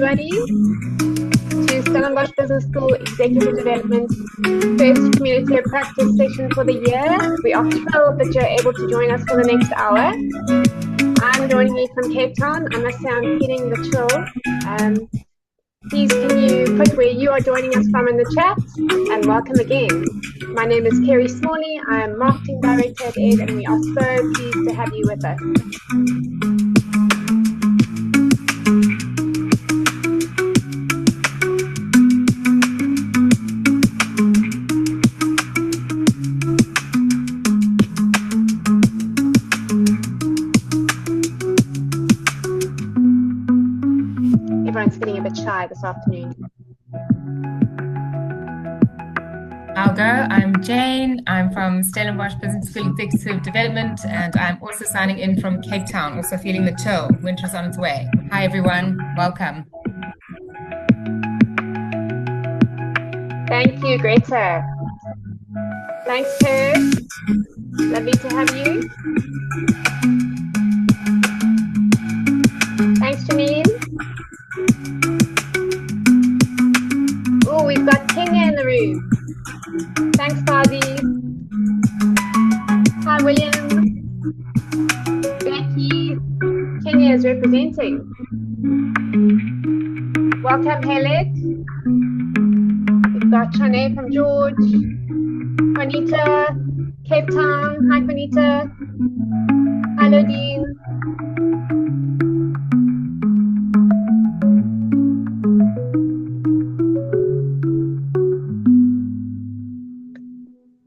everybody, to Stellenbosch Business School Executive Development's first Community of Practice session for the year. We are thrilled that you're able to join us for the next hour. I'm joining you from Cape Town. I must say I'm feeling the chill. Please can you put where you are joining us from in the chat, and welcome again. My name is Kerry Smalley. I am Marketing Director at ED, and we are so pleased to have you with us. Everyone's feeling a bit shy this afternoon. I'll go. I'm Jane. I'm from Stellenbosch Business School Executive Development, and I'm also signing in from Cape Town, also feeling the chill. Winter's on its way. Hi, everyone. Welcome. Thank you, Greta. Thanks, Kurt. Lovely to have you. Thanks, Janine. Oh, we've got Kenya in the room. Thanks, Fazi. Hi, William. Becky. Kenya is representing. Welcome, Helen. We've got Chane from George. Juanita, Cape Town. Hi, Juanita. Hello, Dean.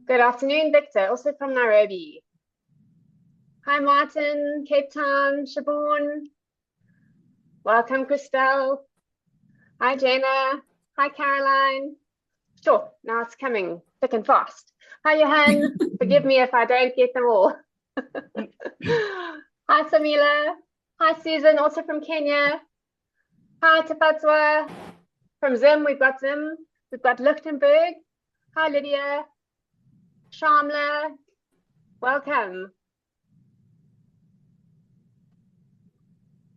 Good afternoon, Victor, also from Nairobi. Hi, Martin, Cape Town, Siobhan. Welcome, Christelle. Hi, Jenna. Hi, Caroline. Sure, now it's coming thick and fast. Hi, Johan. Forgive me if I don't get them all. Hi, Samila. Hi, Susan, also from Kenya. Hi, Tapatswa. From Zim, we've got Zim. We've got Lichtenberg. Hi, Lydia. Shamla, welcome.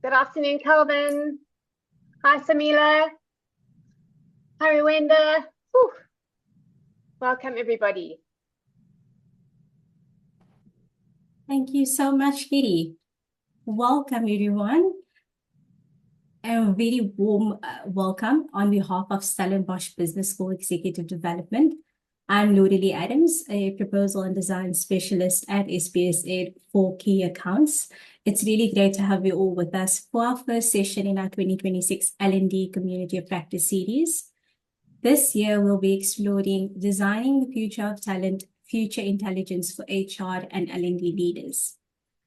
Good afternoon, Kelvin. Hi, Samila. Hi, Rwenda. Welcome, everybody. Thank you so much, Kitty. Welcome, everyone. A very warm welcome on behalf of Stellenbosch Business School Executive Development. I'm Lorelie Adams, a proposal and design specialist at SBS Ed for key accounts. It's really great to have you all with us for our first session in our 2026 L&D Community of Practice series. This year, we'll be exploring designing the future of talent, future intelligence for HR and L&D leaders.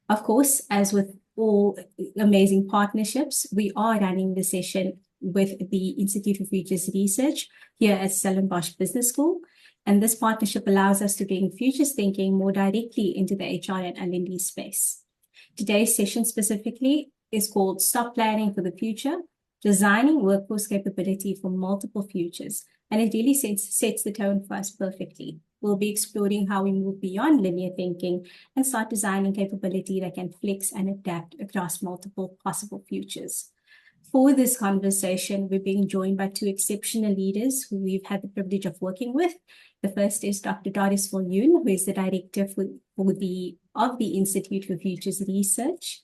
Of course, as with all amazing partnerships, we are running the session with the Institute for Futures Research here at Stellenbosch Business School. And this partnership allows us to bring futures thinking more directly into the HR and L&D space. Today's session specifically is called Stop Planning for the Future, Designing Workforce Capability for Multiple Futures. And it really sets the tone for us perfectly. We'll be exploring how we move beyond linear thinking and start designing capability that can flex and adapt across multiple possible futures. For this conversation, we're being joined by two exceptional leaders who we've had the privilege of working with. The first is Dr. Doris Viljoen, who is the director of the Institute for Futures Research,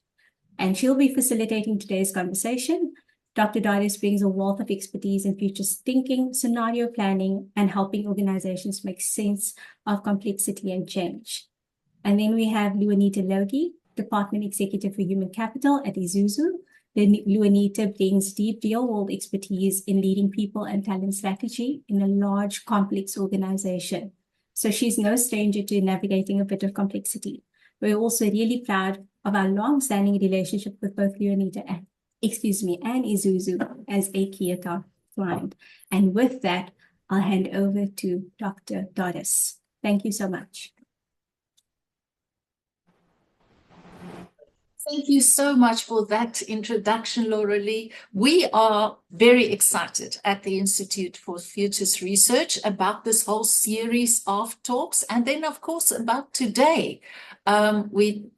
and she'll be facilitating today's conversation. Dr. Doris brings a wealth of expertise in futures thinking, scenario planning, and helping organizations make sense of complexity and change. And then we have Luanita Logie, Department Executive for Human Capital at Isuzu. Luanita brings deep real-world expertise in leading people and talent strategy in a large, complex organization. So she's no stranger to navigating a bit of complexity. We're also really proud of our long-standing relationship with both Luanita and Isuzu as a key account client. And with that, I'll hand over to Dr. Doris. Thank you so much. Thank you so much for that introduction, Lorelie. We are very excited at the Institute for Futures Research about this whole series of talks, and then, of course, about today. We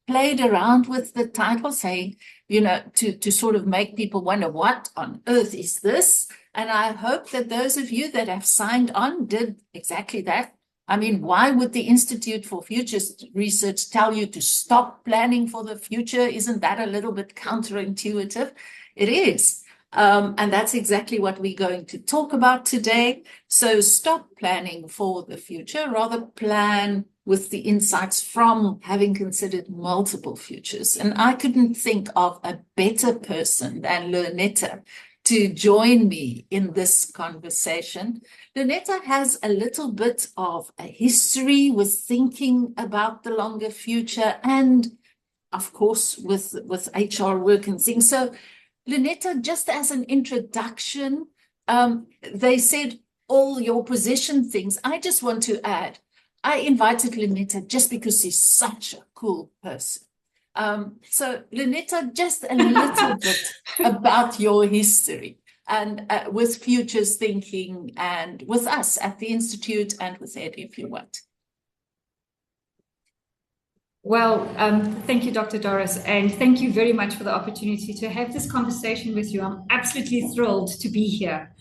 played around with the title, saying to sort of make people wonder, what on earth is this? And I hope that those of you that have signed on did exactly that. I mean, why would the Institute for Futures Research tell you to stop planning for the future? Isn't that a little bit counterintuitive? It is. And that's exactly what we're going to talk about today. So stop planning for the future, rather plan with the insights from having considered multiple futures. And I couldn't think of a better person than Lunetta to join me in this conversation. Lunetta has a little bit of a history with thinking about the longer future and, of course, with HR work and things. So Lunetta, just as an introduction, they said all your position things. I just want to add, I invited Lunetta just because she's such a cool person. So Lunetta, just a little bit about your history and with futures thinking and with us at the Institute and with Ed, if you want. Well, thank you, Dr. Doris, and thank you very much for the opportunity to have this conversation with you. I'm absolutely thrilled to be here.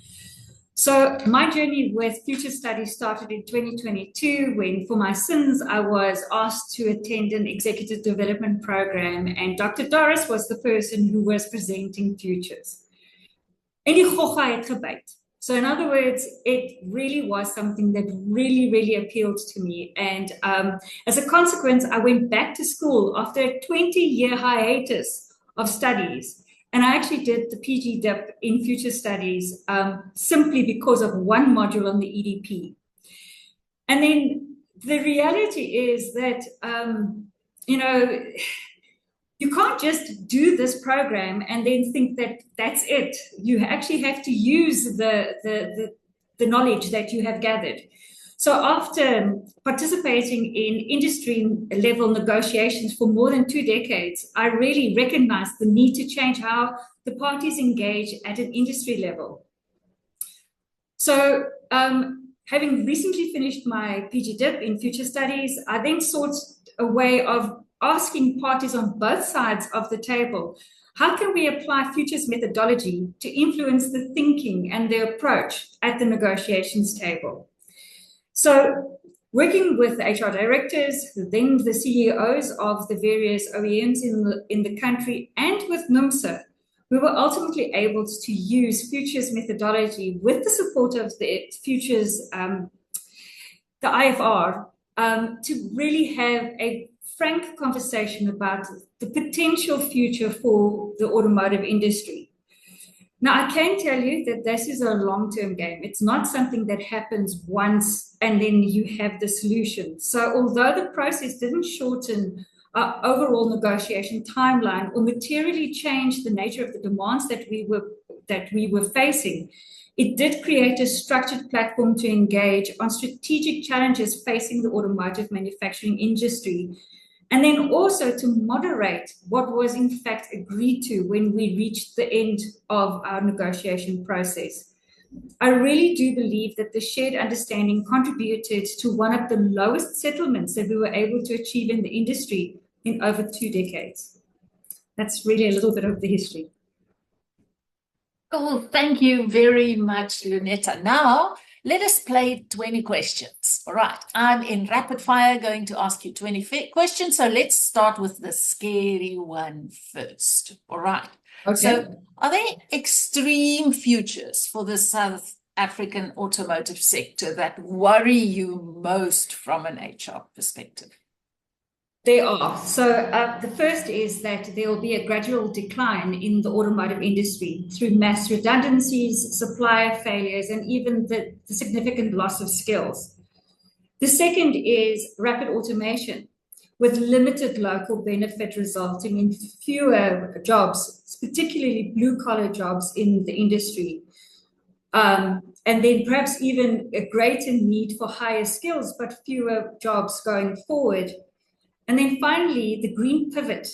So my journey with future studies started in 2022 when, for my sins, I was asked to attend an executive development program, and Dr. Doris was the person who was presenting futures. En die gogga het gebyt. So in other words, it really was something that really, really appealed to me. And as a consequence, I went back to school after a 20-year hiatus of studies. And I actually did the PG dip in future studies simply because of one module on the EDP. And then the reality is that, you can't just do this program and then think that that's it. You actually have to use the knowledge that you have gathered. So after participating in industry level negotiations for more than 2 decades, I really recognized the need to change how the parties engage at an industry level. So having recently finished my PG dip in future studies, I then sought a way of asking parties on both sides of the table, how can we apply futures methodology to influence the thinking and the approach at the negotiations table? So working with the HR directors, then the CEOs of the various OEMs in the country, and with NUMSA, we were ultimately able to use futures methodology with the support of the futures, the IFR, to really have a frank conversation about the potential future for the automotive industry. Now, I can tell you that this is a long-term game. It's not something that happens once and then you have the solution. So although the process didn't shorten our overall negotiation timeline or materially change the nature of the demands that we were facing, it did create a structured platform to engage on strategic challenges facing the automotive manufacturing industry, and then also to moderate what was in fact agreed to when we reached the end of our negotiation process. I really do believe that the shared understanding contributed to one of the lowest settlements that we were able to achieve in the industry in over 2 decades. That's really a little bit of the history. Oh, thank you very much, Lunetta. Now, let us play 20 questions. All right, I'm in rapid fire going to ask you 20 questions. So let's start with the scary one first. All right. Okay. So are there extreme futures for the South African automotive sector that worry you most from an HR perspective? There are. So the first is that there will be a gradual decline in the automotive industry through mass redundancies, supplier failures, and even the significant loss of skills. The second is rapid automation with limited local benefit resulting in fewer jobs, particularly blue-collar jobs in the industry. And then perhaps even a greater need for higher skills, but fewer jobs going forward. And then finally, the green pivot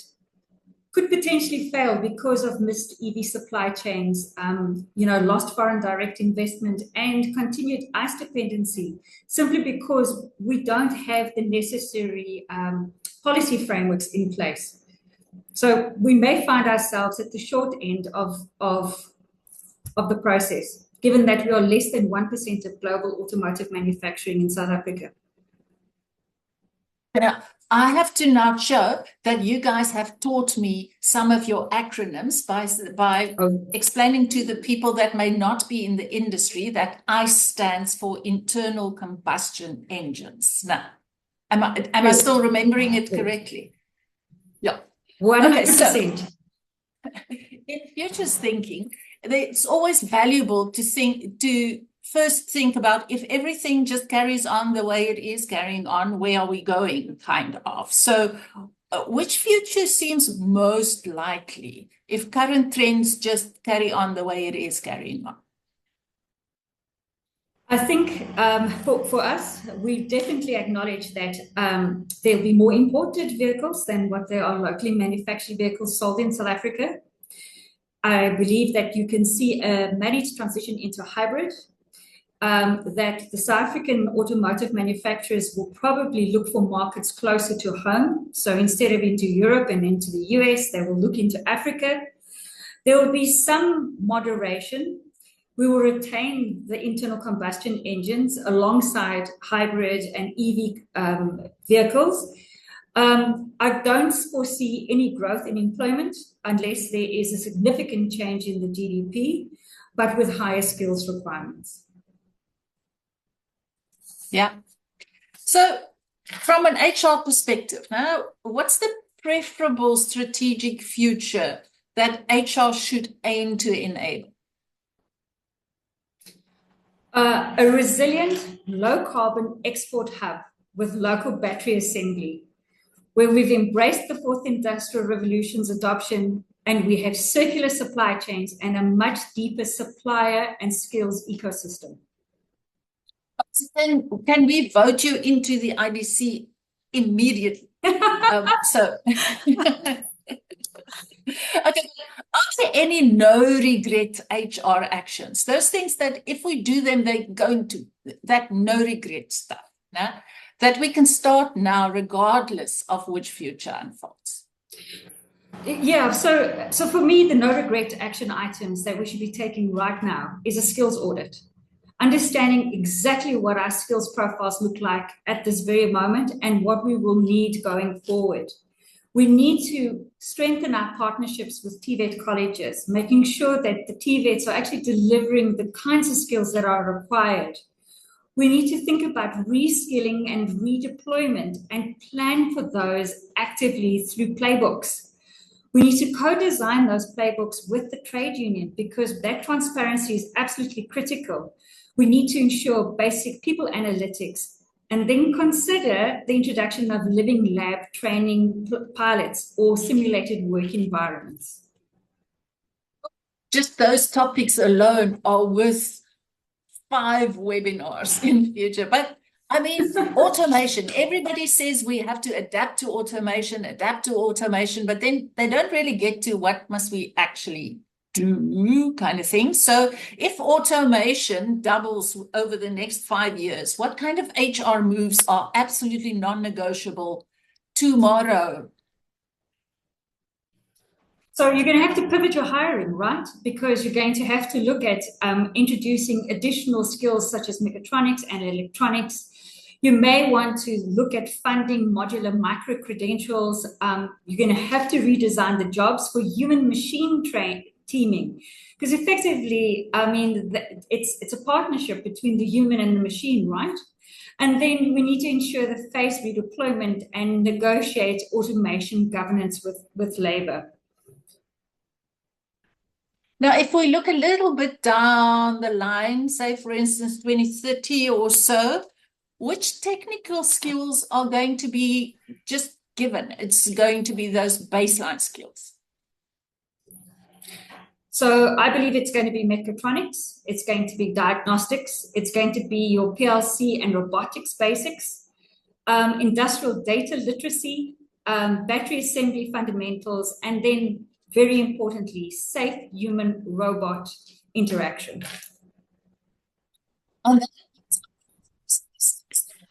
could potentially fail because of missed EV supply chains, lost foreign direct investment and continued ICE dependency, simply because we don't have the necessary policy frameworks in place. So we may find ourselves at the short end of the process, given that we are less than 1% of global automotive manufacturing in South Africa. Now, I have to now show that you guys have taught me some of your acronyms by explaining to the people that may not be in the industry that ICE stands for internal combustion engines. Now, am I still remembering it correctly? Yeah. 100%. Okay, so in futures thinking, it's always valuable to first think about if everything just carries on the way it is carrying on, where are we going, kind of. So which future seems most likely if current trends just carry on the way it is carrying on? I think for us, we definitely acknowledge that there'll be more imported vehicles than what there are locally manufactured vehicles sold in South Africa. I believe that you can see a managed transition into hybrid, that the South African automotive manufacturers will probably look for markets closer to home. So instead of into Europe and into the US, they will look into Africa. There will be some moderation. We will retain the internal combustion engines alongside hybrid and EV vehicles. I don't foresee any growth in employment unless there is a significant change in the GDP, but with higher skills requirements. Yeah. So from an HR perspective, now, what's the preferable strategic future that HR should aim to enable? A resilient, low-carbon export hub with local battery assembly, where we've embraced the fourth industrial revolution's adoption, and we have circular supply chains and a much deeper supplier and skills ecosystem. Then can we vote you into the IDC immediately? Okay, are there any no-regret HR actions? Those things that if we do them, they're going to, that no-regret stuff, nah? That we can start now regardless of which future unfolds. Yeah, so for me, the no-regret action items that we should be taking right now is a skills audit. Understanding exactly what our skills profiles look like at this very moment and what we will need going forward. We need to strengthen our partnerships with TVET colleges, making sure that the TVETs are actually delivering the kinds of skills that are required. We need to think about reskilling and redeployment and plan for those actively through playbooks. We need to co-design those playbooks with the trade union because that transparency is absolutely critical. We need to ensure basic people analytics and then consider the introduction of living lab training pilots or simulated work environments. Just those topics alone are worth 5 webinars in future. But I mean, automation, everybody says we have to adapt to automation, but then they don't really get to what must we actually do kind of thing. So if automation doubles over the next 5 years, what kind of HR moves are absolutely non-negotiable tomorrow? So you're going to have to pivot your hiring, right? Because you're going to have to look at introducing additional skills such as mechatronics and electronics. You may want to look at funding modular micro-credentials. You're going to have to redesign the jobs for human-machine teaming. Because effectively, I mean, it's a partnership between the human and the machine, right? And then we need to ensure the phased redeployment and negotiate automation governance with labor. Now, if we look a little bit down the line, say, for instance, 2030 or so, which technical skills are going to be just given? It's going to be those baseline skills. So I believe it's going to be mechatronics, it's going to be diagnostics, it's going to be your PLC and robotics basics, industrial data literacy, battery assembly fundamentals, and then very importantly, safe human-robot interaction. On that,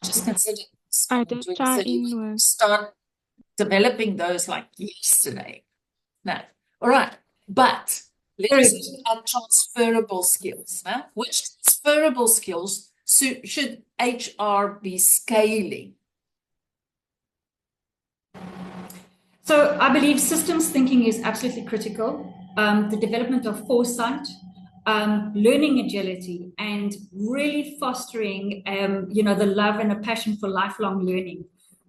just consider start developing those like yesterday. No. All right. But let's look at transferable skills. No? Which transferable skills should HR be scaling? So I believe systems thinking is absolutely critical. The development of foresight, learning agility, and really fostering, the love and a passion for lifelong learning,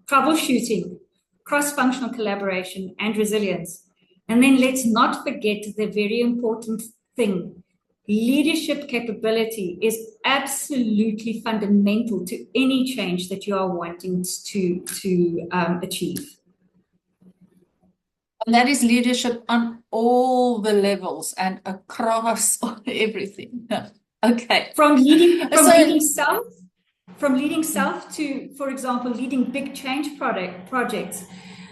troubleshooting, cross-functional collaboration, and resilience. And then let's not forget the very important thing. Leadership capability is absolutely fundamental to any change that you are wanting to achieve. And that is leadership on all the levels and across everything. Okay. From leading self to, for example, leading big change projects,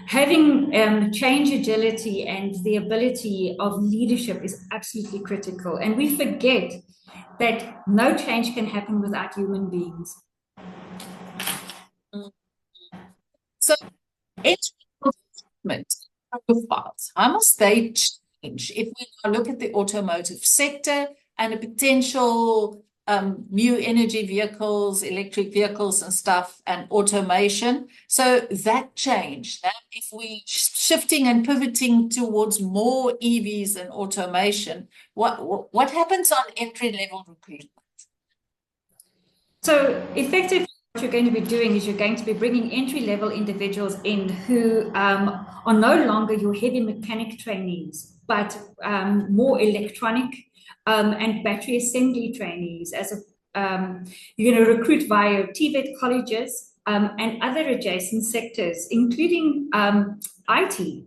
having change agility and the ability of leadership is absolutely critical. And we forget that no change can happen without human beings. So, profiles, how must they change if we now look at the automotive sector and a potential new energy vehicles, electric vehicles and stuff, and automation? So that change, if we shifting and pivoting towards more EVs and automation, what happens on entry-level recruitment? So effectively, what you're going to be doing is you're going to be bringing entry-level individuals in who are no longer your heavy mechanic trainees, but more electronic and battery assembly trainees. You're going to recruit via TVET colleges and other adjacent sectors, including IT.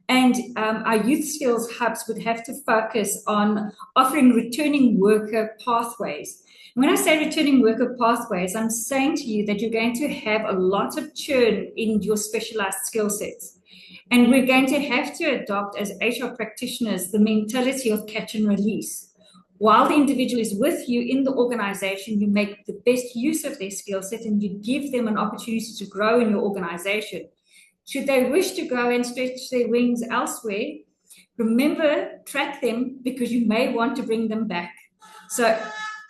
And our youth skills hubs would have to focus on offering returning worker pathways. When I say returning worker pathways, I'm saying to you that you're going to have a lot of churn in your specialized skill sets. And we're going to have to adopt, as HR practitioners, the mentality of catch and release. While the individual is with you in the organization, you make the best use of their skill set and you give them an opportunity to grow in your organization. Should they wish to go and stretch their wings elsewhere, remember, track them because you may want to bring them back.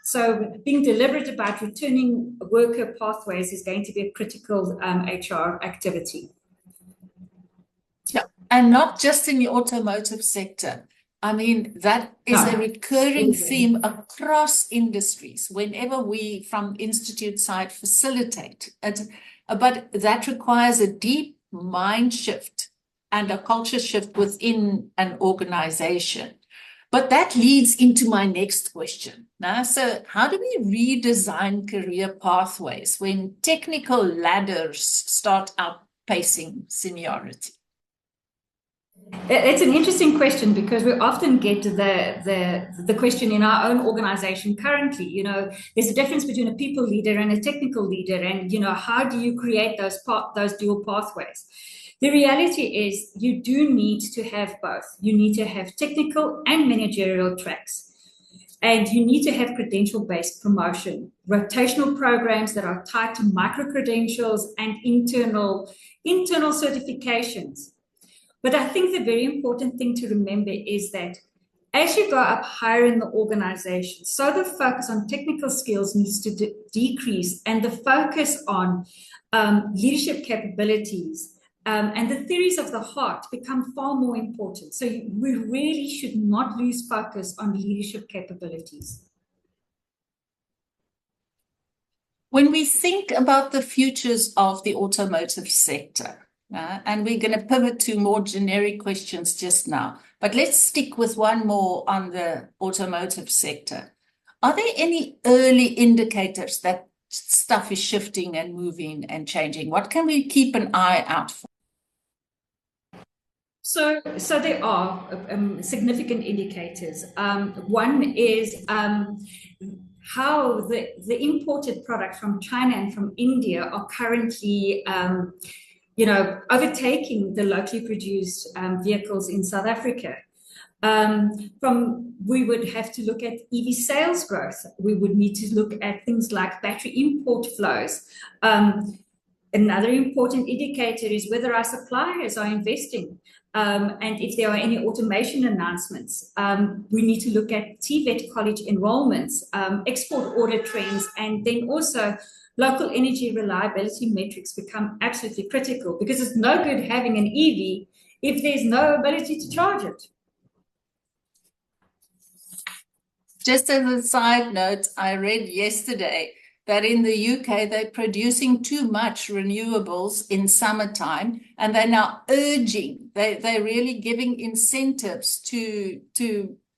So being deliberate about returning worker pathways is going to be a critical HR activity. Yeah, and not just in the automotive sector. I mean, that is a recurring theme across industries whenever we, from Institute side, facilitate it. But that requires a deep mind shift and a culture shift within an organization. But that leads into my next question. So how do we redesign career pathways when technical ladders start outpacing seniority? It's an interesting question because we often get the question in our own organization currently. There's a difference between a people leader and a technical leader, and how do you create those dual pathways? The reality is you do need to have both. You need to have technical and managerial tracks. And you need to have credential-based promotion, rotational programs that are tied to micro-credentials and internal certifications. But I think the very important thing to remember is that as you go up higher in the organization, so the focus on technical skills needs to decrease and the focus on leadership capabilities and the theories of the heart become far more important. So we really should not lose focus on leadership capabilities. When we think about the futures of the automotive sector, and we're going to pivot to more generic questions just now, but let's stick with one more on the automotive sector. Are there any early indicators that stuff is shifting and moving and changing? What can we keep an eye out for? So there are significant indicators. One is how the imported products from China and from India are currently overtaking the locally produced vehicles in South Africa. We would have to look at EV sales growth. We would need to look at things like battery import flows. Another important indicator is whether our suppliers are investing, and if there are any automation announcements. We need to look at TVET college enrollments, export order trends, and then also local energy reliability metrics become absolutely critical, because it's no good having an EV if there's no ability to charge it. Just as a side note, I read yesterday that in the UK, they're producing too much renewables in summertime, and they're now urging, they're really giving incentives to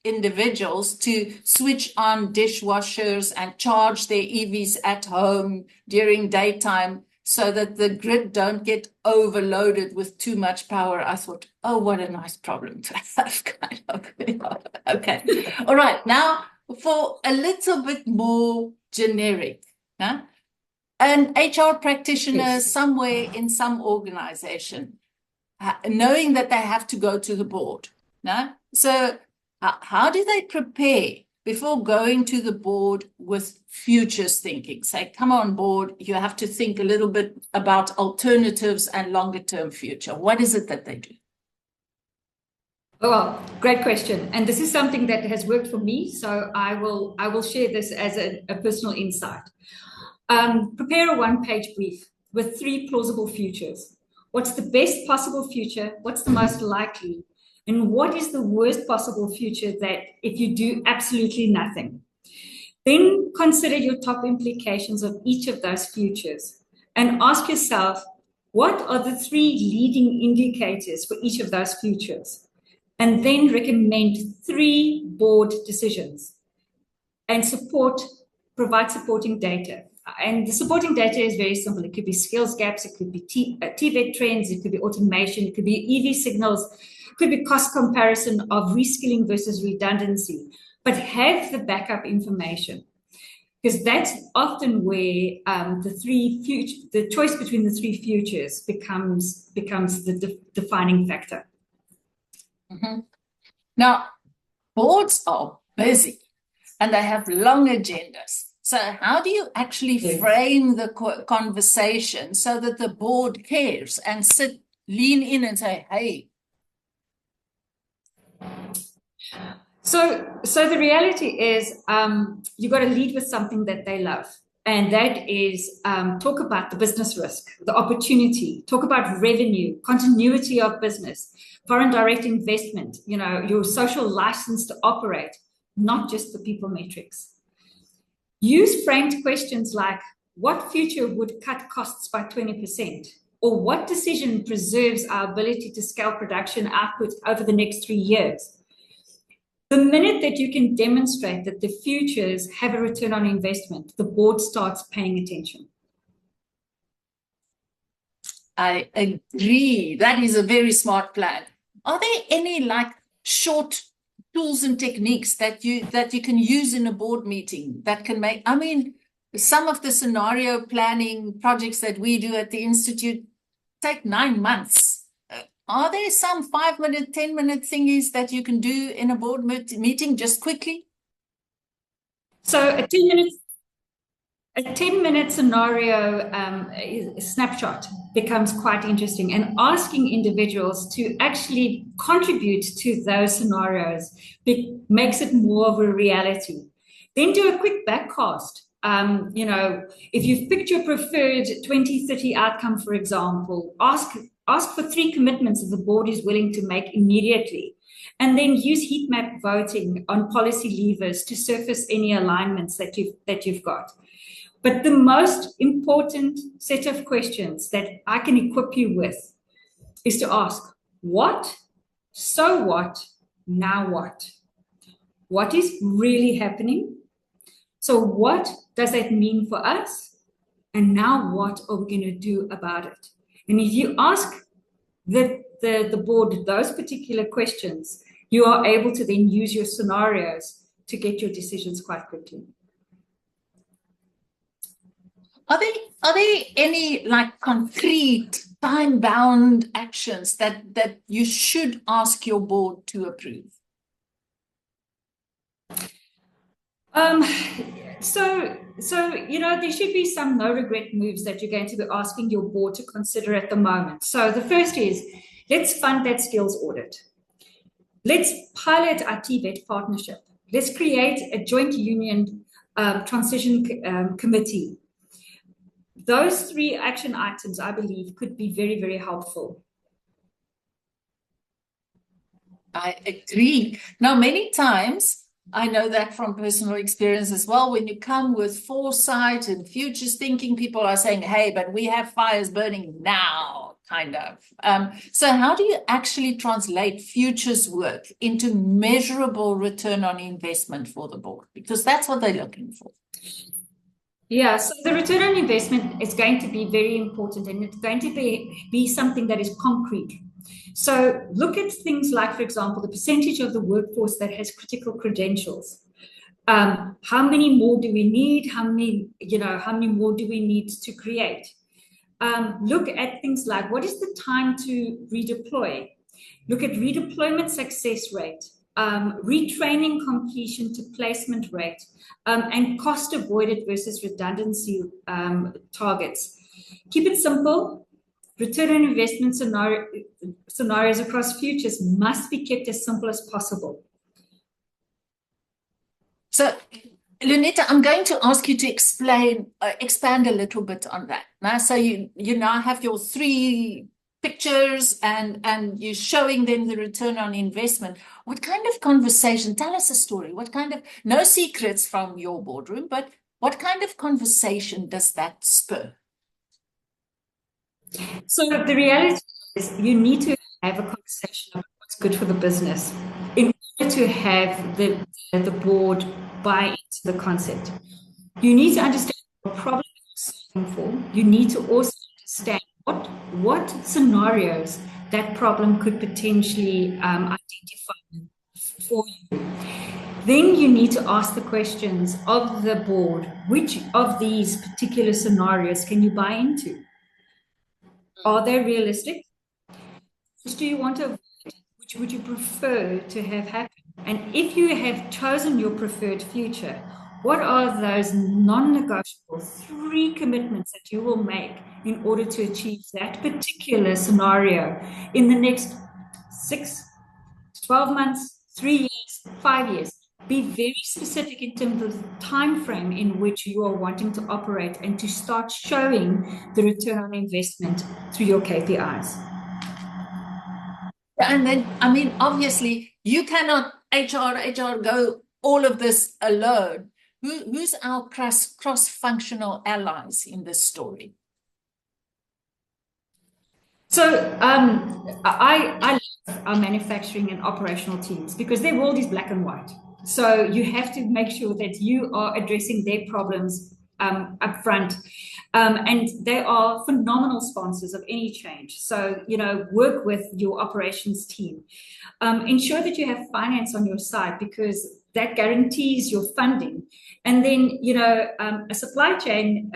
individuals to switch on dishwashers and charge their EVs at home during daytime so that the grid don't get overloaded with too much power. I thought, oh, what a nice problem to have, kind of. Okay. All right. Now, for a little bit more generic, an HR practitioner somewhere in some organization, knowing that they have to go to the board. So how do they prepare before going to the board with futures thinking? Say, come on board, you have to think a little bit about alternatives and longer term future. What is it that they do? Well, great question. And this is something that has worked for me. So I will share this as a personal insight. Prepare a one-page brief with 3 plausible futures. What's the best possible future? What's the most likely? And what is the worst possible future that if you do absolutely nothing? Then consider your top implications of each of those futures and ask yourself, what are the 3 leading indicators for each of those futures? And then recommend 3 board decisions and provide supporting data. And the supporting data is very simple. It could be skills gaps, it could be TVET trends, it could be automation, it could be EV signals, it could be cost comparison of reskilling versus redundancy, but have the backup information, because that's often where the choice between the 3 futures becomes the defining factor. Mm-hmm. Now, boards are busy and they have long agendas. So how do you actually frame the conversation so that the board cares and lean in and say, hey? So the reality is you've got to lead with something that they love. And that is talk about the business risk, the opportunity, talk about revenue, continuity of business, foreign direct investment, your social license to operate, not just the people metrics. Use framed questions like, what future would cut costs by 20%? Or what decision preserves our ability to scale production output over the next 3 years? The minute that you can demonstrate that the futures have a return on investment, the board starts paying attention. I agree. That is a very smart plan. Are there any short tools and techniques that you can use in a board meeting that can make, some of the scenario planning projects that we do at the Institute take 9 months. Are there some 5-minute, 10-minute thingies that you can do in a board meeting just quickly? So a 10-minute scenario snapshot becomes quite interesting, and asking individuals to actually contribute to those scenarios makes it more of a reality. Then do a quick backcast. If you've picked your preferred 2030 outcome, for example, ask for 3 commitments that the board is willing to make immediately, and then use heat map voting on policy levers to surface any alignments that you've got. But the most important set of questions that I can equip you with is to ask, what, so what, now what? What is really happening? So what does that mean for us? And now what are we going to do about it? And if you ask the board those particular questions, you are able to then use your scenarios to get your decisions quite quickly. Are there any concrete time-bound actions that you should ask your board to approve? So, there should be some no regret moves that you're going to be asking your board to consider at the moment. So the first is, let's fund that skills audit. Let's pilot our TVET partnership. Let's create a joint union transition committee. Those 3 action items, I believe, could be very, very helpful. I agree. Now, many times, I know that from personal experience as well, when you come with foresight and futures thinking, people are saying, hey, but we have fires burning now, kind of. So how do you actually translate futures work into measurable return on investment for the board? Because that's what they're looking for. Yeah, so the return on investment is going to be very important, and it's going to be something that is concrete. So look at things like, for example, the percentage of the workforce that has critical credentials. How many more do we need? How many more do we need to create? Look at things like, what is the time to redeploy? Look at redeployment success rate, retraining completion to placement rate, and cost avoided versus redundancy targets. Keep it simple. Return on investment scenarios across futures must be kept as simple as possible. So, Lunetta, I'm going to ask you to expand a little bit on that. Now, so you now have your 3 pictures and you're showing them the return on investment. What kind of conversation? Tell us a story. What kind of, no secrets from your boardroom, but what kind of conversation does that spur? So the reality is you need to have a conversation about what's good for the business in order to have the board buy into the concept. You need to understand what problem you're solving for. You need to also understand what scenarios that problem could potentially identify for you. Then you need to ask the questions of the board, which of these particular scenarios can you buy into? Are they realistic? Which do you want to avoid? Which would you prefer to have happen? And if you have chosen your preferred future, what are those non-negotiable 3 commitments that you will make in order to achieve that particular scenario in the next 6, 12 months, 3 years, 5 years? Be very specific in terms of the time frame in which you are wanting to operate and to start showing the return on investment through your KPIs. And then, I mean, obviously, you cannot HR go all of this alone. Who's our cross-functional allies in this story? So I love our manufacturing and operational teams because their world is black and white. So you have to make sure that you are addressing their problems up front. And they are phenomenal sponsors of any change. So, work with your operations team. Ensure that you have finance on your side because that guarantees your funding. And then, a supply chain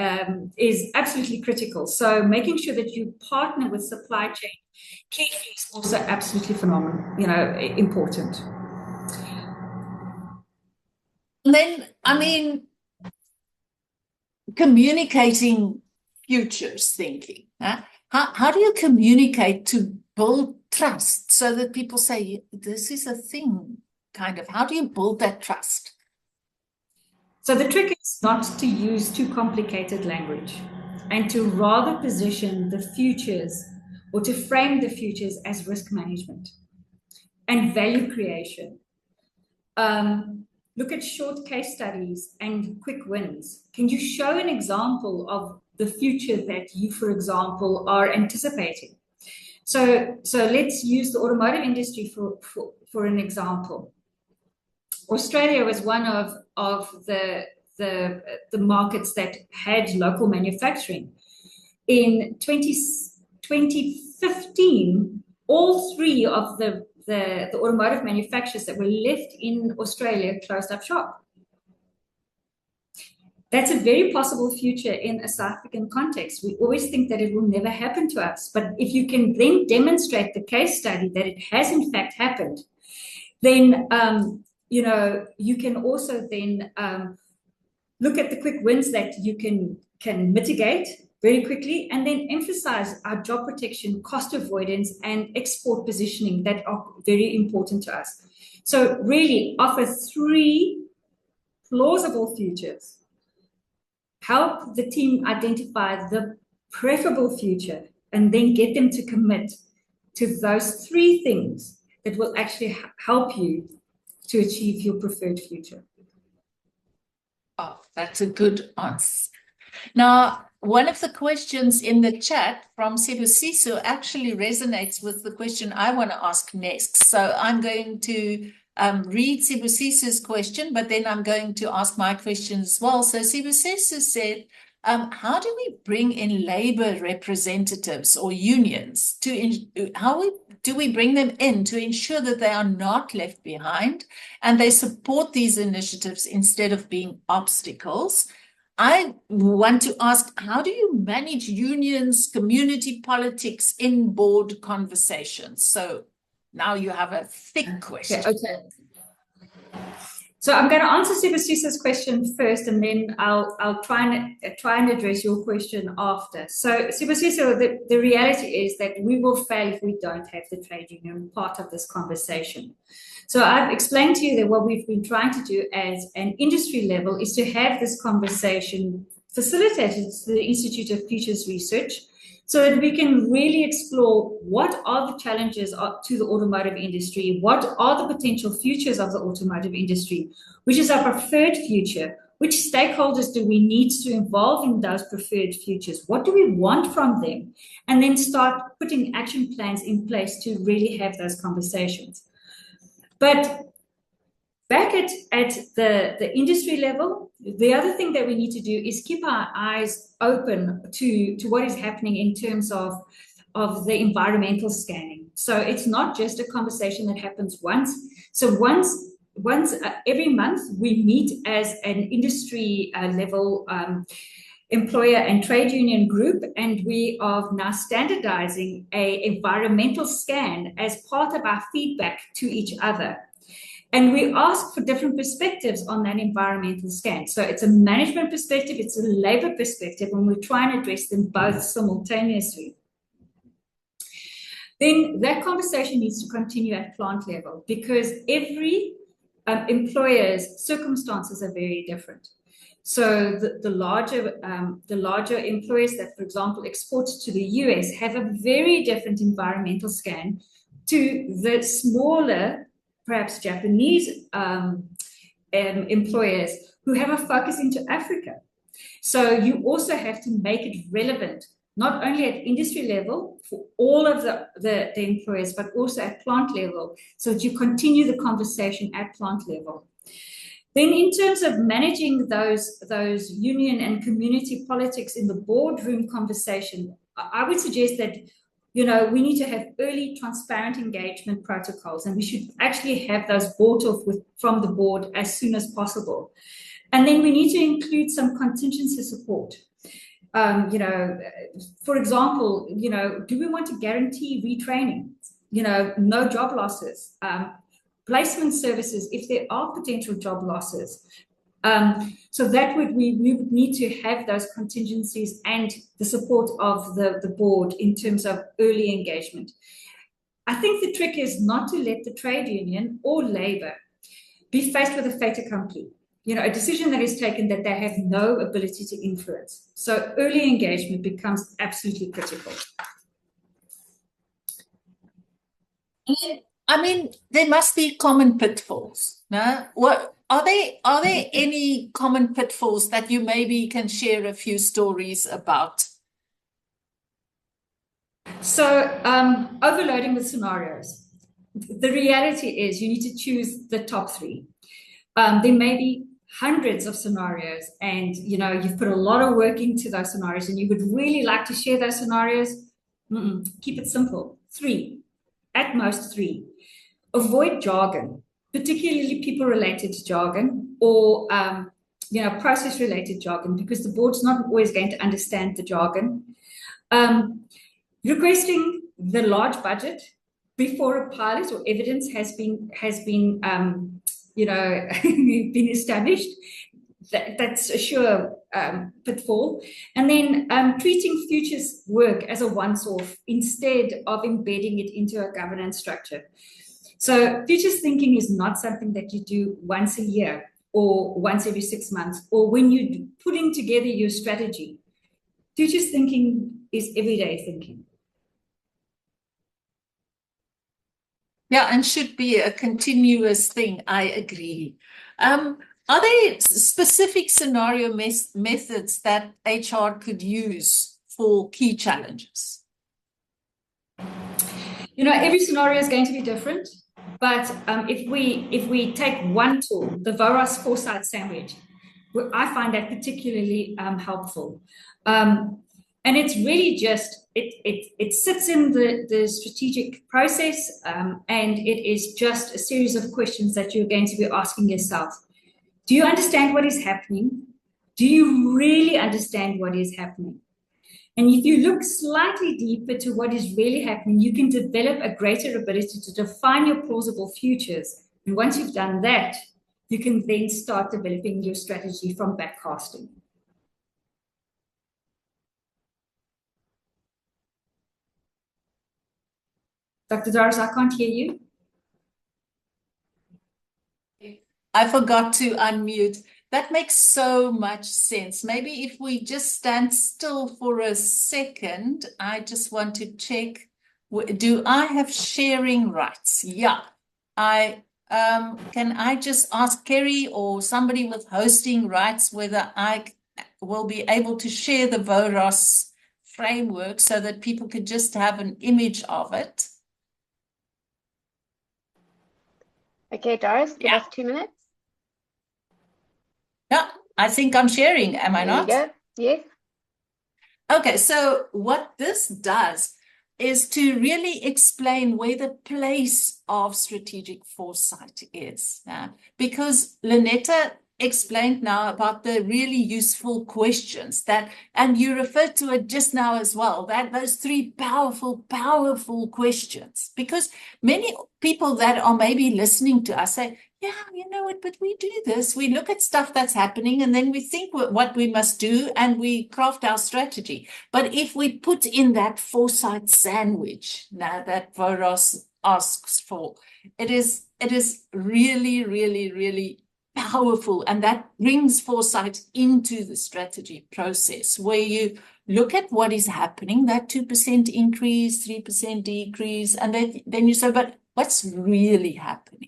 is absolutely critical. So making sure that you partner with supply chain carefully is also absolutely phenomenal, important. And then, I mean, communicating futures thinking. Huh? How do you communicate to build trust so that people say, this is a thing, kind of? How do you build that trust? So the trick is not to use too complicated language and to rather position the futures or to frame the futures as risk management and value creation. Look at short case studies and quick wins. Can you show an example of the future that you, for example, are anticipating? So let's use the automotive industry for an example. Australia was one of the markets that had local manufacturing. In 2015, all 3 of the automotive manufacturers that were left in Australia closed up shop. That's a very possible future in a South African context. We always think that it will never happen to us. But if you can then demonstrate the case study that it has in fact happened, then you know, you can also then look at the quick wins that you can mitigate very quickly, and then emphasize our job protection, cost avoidance, and export positioning that are very important to us. So really offer 3 plausible futures. Help the team identify the preferable future, and then get them to commit to those 3 things that will actually help you to achieve your preferred future. Oh, that's a good answer. Now, one of the questions in the chat from Sibusiso actually resonates with the question I want to ask next. So I'm going to read Sibusiso's question, but then I'm going to ask my question as well. So Sibusiso said, how do we bring in labor representatives or unions do we bring them in to ensure that they are not left behind and they support these initiatives instead of being obstacles? I want to ask, how do you manage unions, community politics in board conversations? So now you have a thick question. Okay. So I'm going to answer Sibusiso's question first, and then I'll try and address your question after. So Sibusiso, the reality is that we will fail if we don't have the trade union part of this conversation. So I've explained to you that what we've been trying to do as an industry level is to have this conversation facilitated to the Institute of Futures Research, so that we can really explore what are the challenges to the automotive industry, what are the potential futures of the automotive industry, which is our preferred future, which stakeholders do we need to involve in those preferred futures, what do we want from them, and then start putting action plans in place to really have those conversations. But back at the industry level, the other thing that we need to do is keep our eyes open to what is happening in terms of the environmental scanning. So it's not just a conversation that happens once. So once every month we meet as an industry level employer and trade union group, and we are now standardizing an environmental scan as part of our feedback to each other. And we ask for different perspectives on that environmental scan. So it's a management perspective, it's a labor perspective, and we try and address them both simultaneously. Then that conversation needs to continue at plant level, because every employer's circumstances are very different. So the larger employers that, for example, export to the US have a very different environmental scan to the smaller, perhaps Japanese employers who have a focus into Africa. So you also have to make it relevant, not only at industry level for all of the employers, but also at plant level, so that you continue the conversation at plant level. Then in terms of managing those union and community politics in the boardroom conversation, I would suggest that, you know, we need to have early transparent engagement protocols, and we should actually have those brought off from the board as soon as possible. And then we need to include some contingency support. You know, for example, you know, do we want to guarantee retraining? You know, no job losses, placement services if there are potential job losses. So that we would need to have those contingencies and the support of the board in terms of early engagement. I think the trick is not to let the trade union or labor be faced with a fait accompli, you know, a decision that is taken that they have no ability to influence. So early engagement becomes absolutely critical. I mean, there must be common pitfalls. No? What are there any common pitfalls that you maybe can share a few stories about? So overloading with scenarios. The reality is you need to choose the top 3. There may be hundreds of scenarios, and you know, you've put a lot of work into those scenarios, and you would really like to share those scenarios. Keep it simple. 3, at most 3. Avoid jargon, particularly people-related jargon, or you know, process-related jargon, because the board's not always going to understand the jargon. Requesting the large budget before a pilot or evidence has been been established. That's a sure pitfall. And then treating futures work as a once-off instead of embedding it into a governance structure. So futures thinking is not something that you do once a year or once every 6 months, or when you're putting together your strategy. Futures thinking is everyday thinking. Yeah, and should be a continuous thing. I agree. Are there specific scenario methods that HR could use for key challenges? Every scenario is going to be different. But if we take one tool, the Voros foresight sandwich, I find that particularly helpful. And it's really just, it sits in the strategic process, and it is just a series of questions that you're going to be asking yourself. Do you understand what is happening? Do you really understand what is happening? And if you look slightly deeper to what is really happening, you can develop a greater ability to define your plausible futures. And once you've done that, you can then start developing your strategy from backcasting. Dr. Doris, I can't hear you. I forgot to unmute. That makes so much sense. Maybe if we just stand still for a second, I just want to check. Do I have sharing rights? Yeah. Can I just ask Kerry or somebody with hosting rights whether I will be able to share the Voros framework so that people could just have an image of it? Okay, Doris, give us 2 minutes. Yeah, I think I'm sharing, am I not? There you go. Yes. Okay, so what this does is to really explain where the place of strategic foresight is. Because Lynetta explained now about the really useful questions and you referred to it just now as well, that those 3 powerful questions. Because many people that are maybe listening to us say, yeah, you know what, but we do this. We look at stuff that's happening and then we think what we must do and we craft our strategy. But if we put in that foresight sandwich now that Voros asks for, it is really, really, really powerful. And that brings foresight into the strategy process where you look at what is happening, that 2% increase, 3% decrease, and then you say, but what's really happening?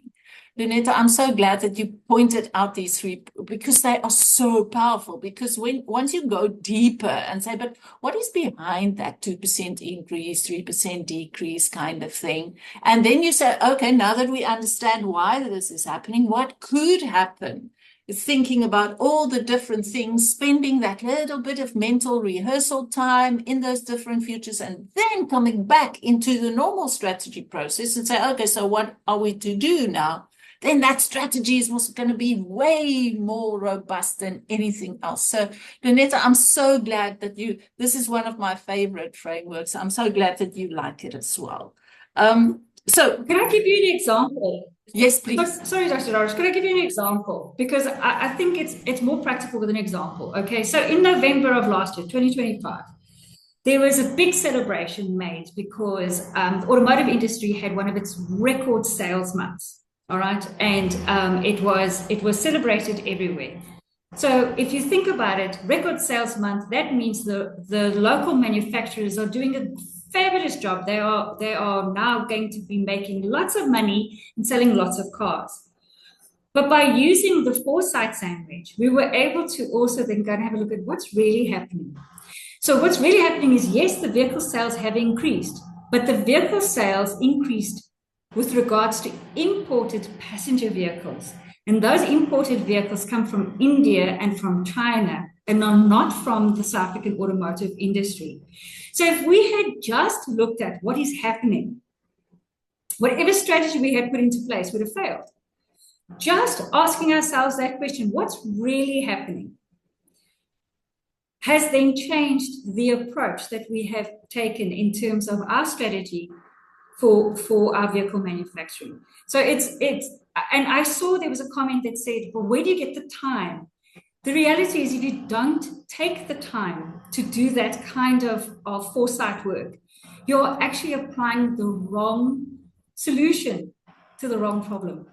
Lynetta, I'm so glad that you pointed out these 3 because they are so powerful. Because once you go deeper and say, but what is behind that 2% increase, 3% decrease kind of thing? And then you say, okay, now that we understand why this is happening, what could happen? Thinking about all the different things, spending that little bit of mental rehearsal time in those different futures, and then coming back into the normal strategy process and say, okay, so what are we to do now? Then that strategy is also going to be way more robust than anything else. So, Lynetta, I'm so glad that this is one of my favorite frameworks. I'm so glad that you like it as well. So, can I give you an example? Yes, please. Sorry, Dr. Doris, could I give you an example? Because I think it's more practical with an example. Okay, so in November of last year, 2025, there was a big celebration made because the automotive industry had one of its record sales months. All right, and it was celebrated everywhere. So if you think about it, record sales month, that means the local manufacturers are doing a fabulous job. They are now going to be making lots of money and selling lots of cars. But by using the foresight sandwich, we were able to also then go and have a look at what's really happening. So what's really happening is, yes, the vehicle sales have increased, but the vehicle sales increased with regards to imported passenger vehicles. And those imported vehicles come from India and from China and are not from the South African automotive industry. So if we had just looked at what is happening, whatever strategy we had put into place would have failed. Just asking ourselves that question, what's really happening, has then changed the approach that we have taken in terms of our strategy for our vehicle manufacturing. So and I saw there was a comment that said, well, where do you get the time? The reality is if you don't take the time to do that kind of foresight work, you're actually applying the wrong solution to the wrong problem.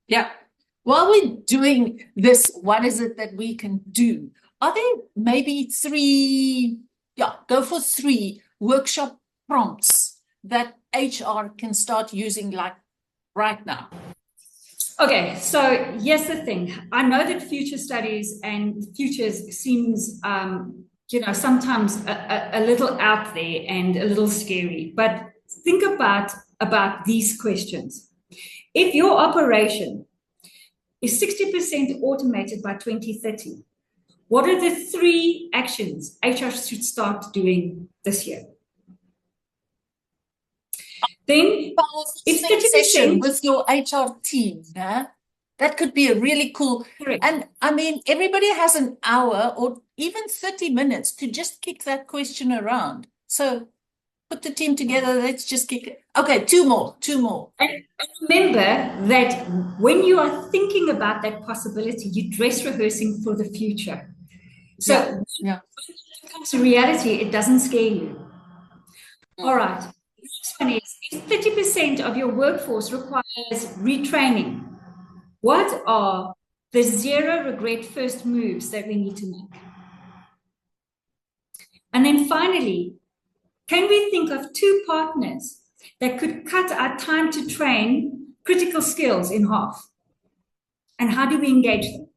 Yeah. While we're doing this, what is it that we can do? Are there maybe go for 3 workshop prompts that HR can start using like right now? Okay, so here's the thing. I know that future studies and futures seems, sometimes a little out there and a little scary, but think about these questions. If your operation is 60% automated by 2030, what are the 3 actions HR should start doing this year? Then, if 30% with your HR team, that could be a really cool. Correct. And I mean, everybody has an hour or even 30 minutes to just kick that question around. So put the team together. Let's just kick it. Okay, 2 more. And remember that when you are thinking about that possibility, you're dress rehearsing for the future. So when it comes to reality, it doesn't scare you. All right. Next one is, if 30% of your workforce requires retraining, what are the 0 regret first moves that we need to make? And then finally, can we think of 2 partners that could cut our time to train critical skills in half? And how do we engage them?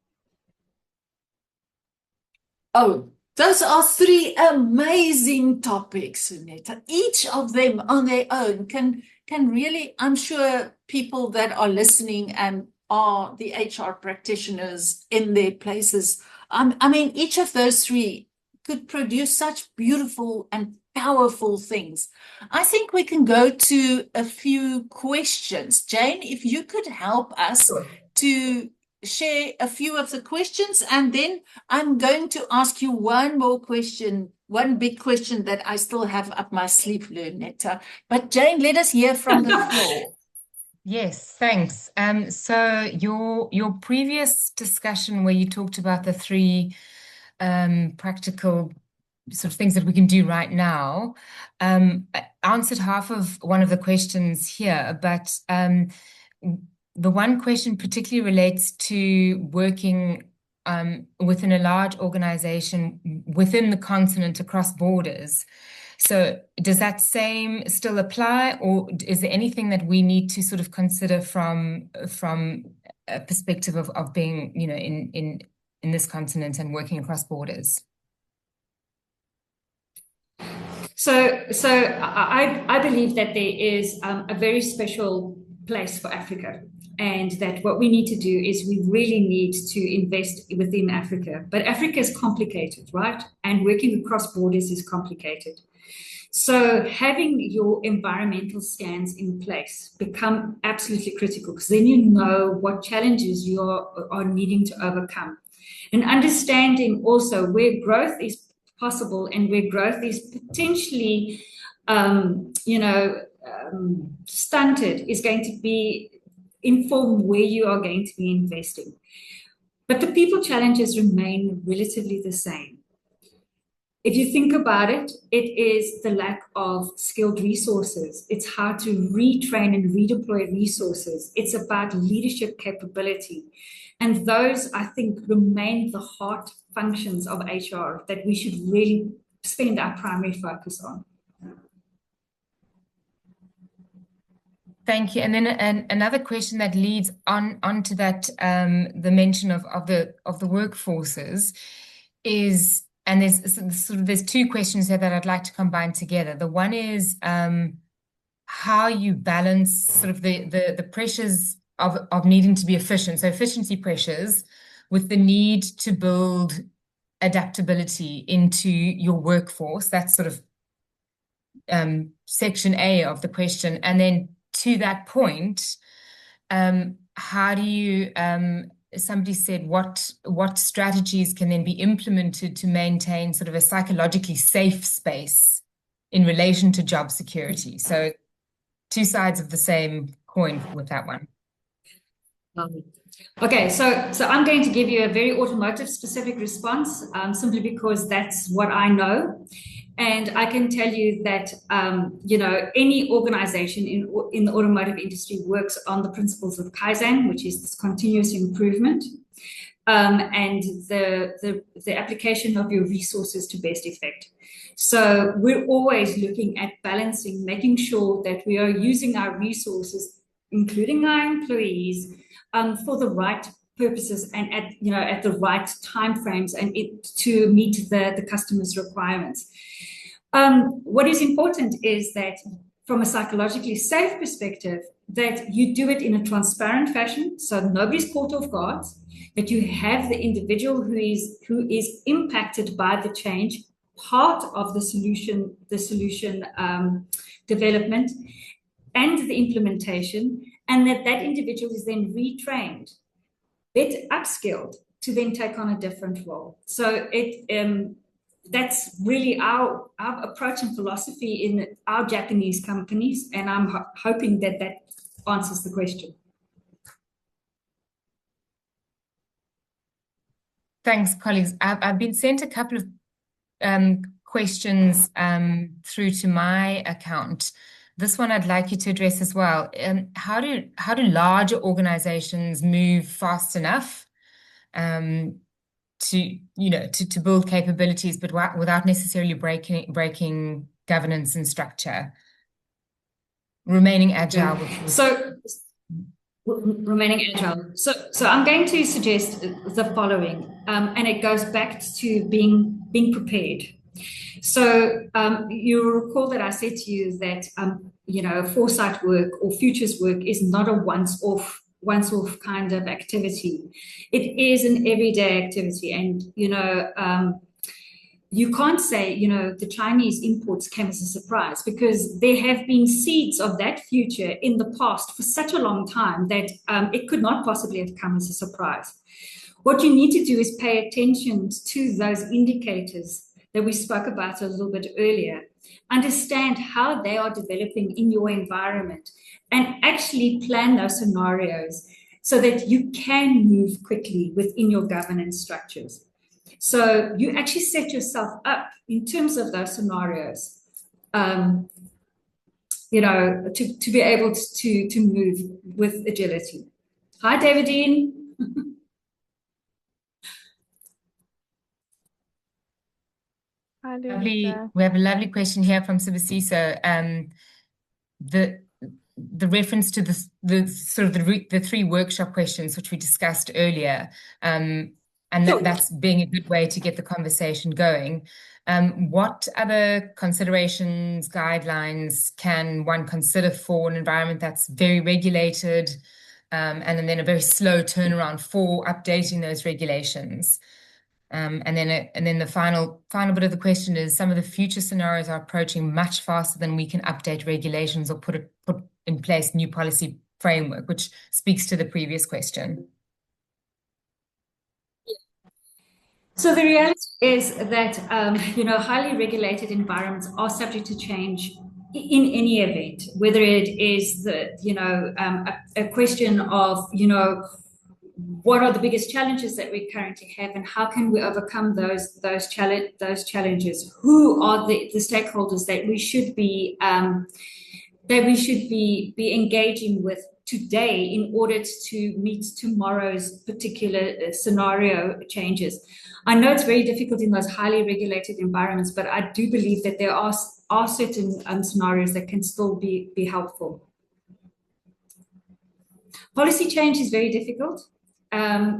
Oh, those are 3 amazing topics, Sunetta. Each of them on their own can really, I'm sure people that are listening and are the HR practitioners in their places, I mean, each of those 3 could produce such beautiful and powerful things. I think we can go to a few questions. Jane, if you could help us to share a few of the questions, and then I'm going to ask you one more question, one big question that I still have up my sleeve, Lunetta. But Jane, let us hear from the floor. Yes, thanks. So your previous discussion where you talked about the 3 practical sort of things that we can do right now, answered half of one of the questions here, but the one question particularly relates to working within a large organization within the continent across borders. So does that same still apply, or is there anything that we need to sort of consider from a perspective of being, in this continent and working across borders? So I believe that there is a very special place for Africa, and that what we need to do is we really need to invest within Africa. But Africa is complicated, right? And working across borders is complicated. So having your environmental scans in place become absolutely critical, because then you know what challenges you are needing to overcome. And understanding also where growth is possible and where growth is potentially, stunted, is going to be inform where you are going to be investing. But the people challenges remain relatively the same. If you think about it, it is the lack of skilled resources. It's how to retrain and redeploy resources. It's about leadership capability. And those, I think, remain the heart functions of HR that we should really spend our primary focus on. Thank you. And then another question that leads onto that, the mention of the workforces is, and there's 2 questions here that I'd like to combine together. The one is how you balance sort of the pressures of needing to be efficient, so efficiency pressures, with the need to build adaptability into your workforce. That's sort of section A of the question. And then to that point, how do you, somebody said, what strategies can then be implemented to maintain sort of a psychologically safe space in relation to job security? So two sides of the same coin with that one. Okay, so I'm going to give you a very automotive specific response, simply because that's what I know. And I can tell you that, any organization in the automotive industry works on the principles of Kaizen, which is this continuous improvement, and the application of your resources to best effect. So we're always looking at balancing, making sure that we are using our resources, including our employees, for the right purposes and at the right timeframes and to meet the customer's requirements. What is important is that from a psychologically safe perspective, that you do it in a transparent fashion, so nobody's caught off guard, that you have the individual who is impacted by the change part of the solution development and the implementation, and that individual is then retrained, upskilled to then take on a different role. So that's really our approach and philosophy in our Japanese companies, and I'm hoping that answers the question. Thanks, colleagues. I've been sent a couple of questions through to my account. This one I'd like you to address as well. How do larger organizations move fast enough to build capabilities, but without necessarily breaking governance and structure, remaining agile? Remaining agile. So I'm going to suggest the following, and it goes back to being prepared. So you'll recall that I said to you that foresight work or futures work is not a once-off kind of activity. It is an everyday activity, and you can't say the Chinese imports came as a surprise, because there have been seeds of that future in the past for such a long time that it could not possibly have come as a surprise. What you need to do is pay attention to those indicators that we spoke about a little bit earlier, understand how they are developing in your environment, and actually plan those scenarios so that you can move quickly within your governance structures. So you actually set yourself up in terms of those scenarios, to be able to move with agility. Hi, Davidine. Lovely. We have a lovely question here from Sibusiso. The reference to the three workshop questions which we discussed earlier, and that's being a good way to get the conversation going. What other considerations, guidelines can one consider for an environment that's very regulated, and then a very slow turnaround for updating those regulations? And then the final bit of the question is, some of the future scenarios are approaching much faster than we can update regulations or put in place new policy framework, which speaks to the previous question. So the reality is that highly regulated environments are subject to change in any event, whether it is a question of what are the biggest challenges that we currently have, and how can we overcome those challenges? Who are the stakeholders that we should be engaging with today in order to meet tomorrow's particular scenario changes? I know it's very difficult in those highly regulated environments, but I do believe that there are certain scenarios that can still be helpful. Policy change is very difficult.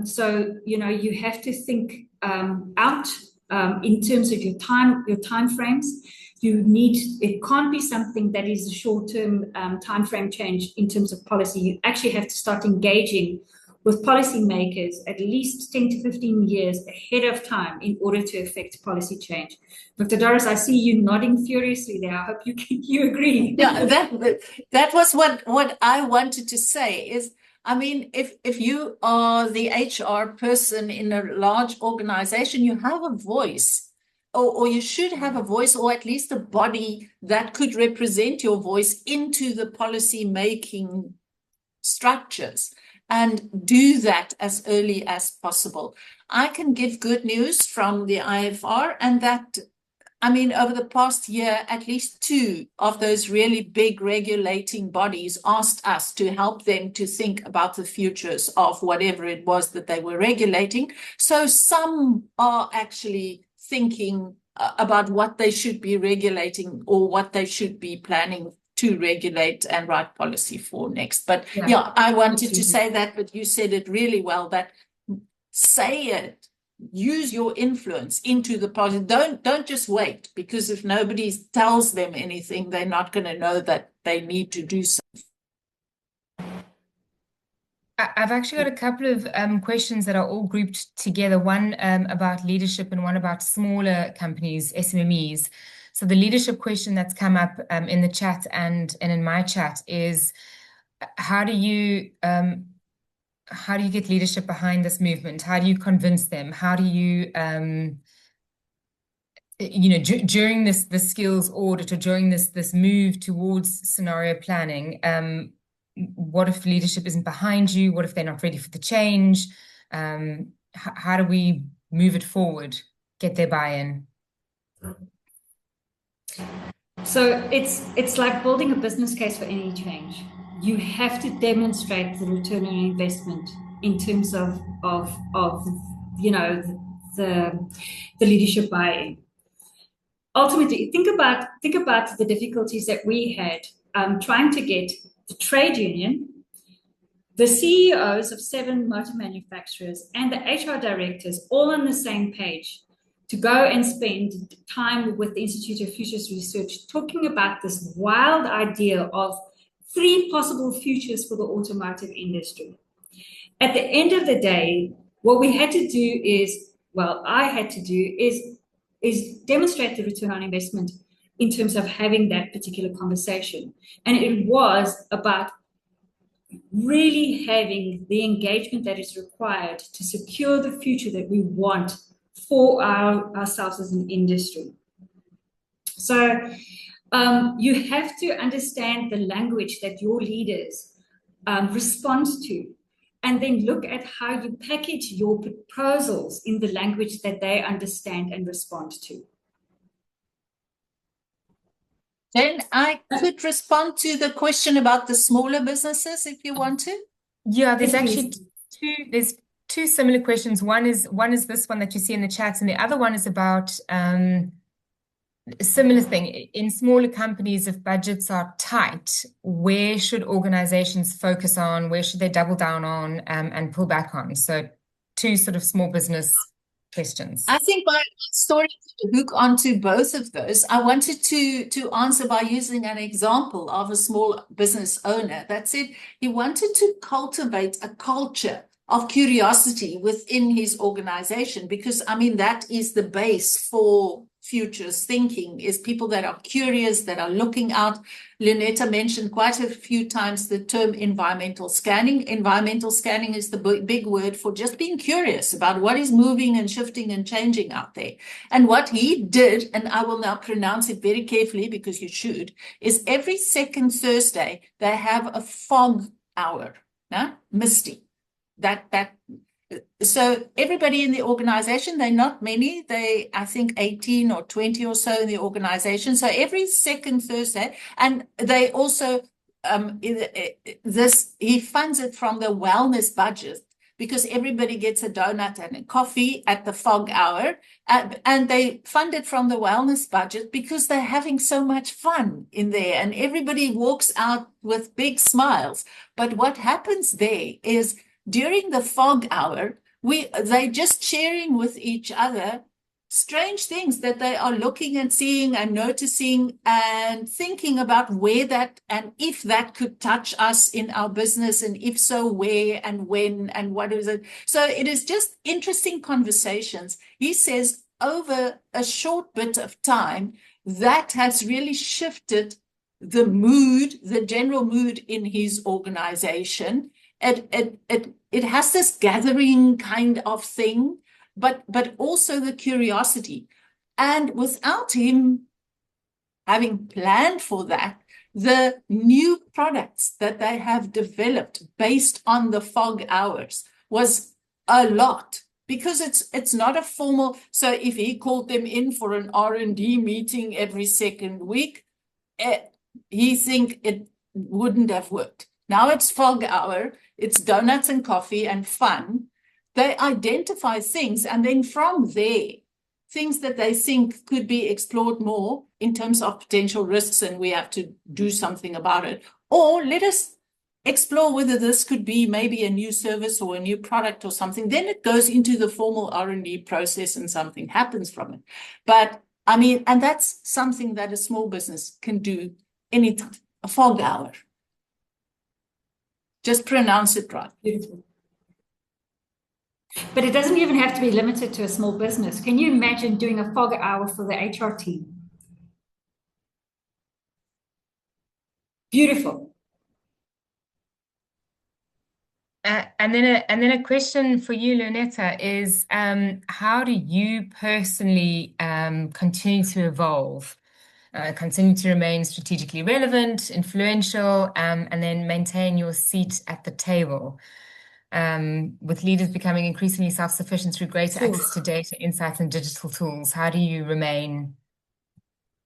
So you have to think out in terms of your time frames. It can't be something that is a short-term time frame change in terms of policy. You actually have to start engaging with policymakers at least 10 to 15 years ahead of time in order to affect policy change. Dr. Doris, I see you nodding furiously there. I hope you agree. Yeah, that was what I wanted to say is, I mean, if you are the HR person in a large organization, you have a voice or you should have a voice, or at least a body that could represent your voice into the policy making structures, and do that as early as possible. I can give good news from the IFR, and that, I mean, over the past year, at least 2 of those really big regulating bodies asked us to help them to think about the futures of whatever it was that they were regulating. So some are actually thinking about what they should be regulating or what they should be planning to regulate and write policy for next. But yeah, I wanted to say that, but you said it really well, that say it, use your influence into the policy. Don't just wait, because if nobody tells them anything, they're not going to know that they need to do something. I've actually got a couple of questions that are all grouped together, one about leadership and one about smaller companies, SMMEs. So the leadership question that's come up in the chat and in my chat is, how do you get leadership behind this movement? How do you convince them? How do you, during this skills audit, or during this move towards scenario planning, what if leadership isn't behind you? What if they're not ready for the change? How do we move it forward, get their buy-in? So it's like building a business case for any change. You have to demonstrate the return on investment in terms of the leadership buy-in. Ultimately, think about the difficulties that we had trying to get the trade union, the CEOs of 7 motor manufacturers, and the HR directors all on the same page to go and spend time with the Institute of Futures Research talking about this wild idea of 3 possible futures for the automotive industry. At the end of the day, what we had to do is, I had to do is demonstrate the return on investment in terms of having that particular conversation. And it was about really having the engagement that is required to secure the future that we want for ourselves as an industry. So you have to understand the language that your leaders respond to, and then look at how you package your proposals in the language that they understand and respond to. Then I could respond to the question about the smaller businesses if you want to. Yeah, there's actually two similar questions. One is this one that you see in the chat, and the other one is about a similar thing. In smaller companies, if budgets are tight, where should organizations focus on? Where should they double down on and pull back on? So 2 sort of small business questions. I think my story to hook onto both of those, I wanted to answer by using an example of a small business owner that said he wanted to cultivate a culture of curiosity within his organization, because I mean that is the base for futures thinking, is people that are curious, that are looking out. Lunetta mentioned quite a few times the term environmental scanning. Environmental scanning is the big word for just being curious about what is moving and shifting and changing out there. And what he did, and I will now pronounce it very carefully because you should, is every second Thursday they have a fog hour, misty. So everybody in the organization, they're not many, I think 18 or 20 or so in the organization. So every second Thursday, and they also, he funds it from the wellness budget, because everybody gets a donut and a coffee at the fog hour, and they fund it from the wellness budget because they're having so much fun in there, and everybody walks out with big smiles. But what happens there is, during the fog hour, they just sharing with each other strange things that they are looking and seeing and noticing and thinking about where that and if that could touch us in our business, and if so, where and when and what is it. So it is just interesting conversations. He says over a short bit of time, that has really shifted the mood, the general mood in his organization. It has this gathering kind of thing, but also the curiosity. And without him having planned for that, the new products that they have developed based on the fog hours was a lot, because it's not a formal. So if he called them in for an R&D meeting every second week, he think it wouldn't have worked. Now it's fog hour, it's donuts and coffee and fun. They identify things, and then from there, things that they think could be explored more in terms of potential risks, and we have to do something about it. Or let us explore whether this could be maybe a new service or a new product or something. Then it goes into the formal R&D process and something happens from it. But I mean, and that's something that a small business can do anytime, a fog hour. Just pronounce it right. Beautiful. But it doesn't even have to be limited to a small business. Can you imagine doing a fog hour for the HR team? Beautiful. And then a question for you, Leonetta, is how do you personally continue to evolve, continue to remain strategically relevant, influential, and then maintain your seat at the table? With leaders becoming increasingly self-sufficient through greater access to data, insights, and digital tools, how do you remain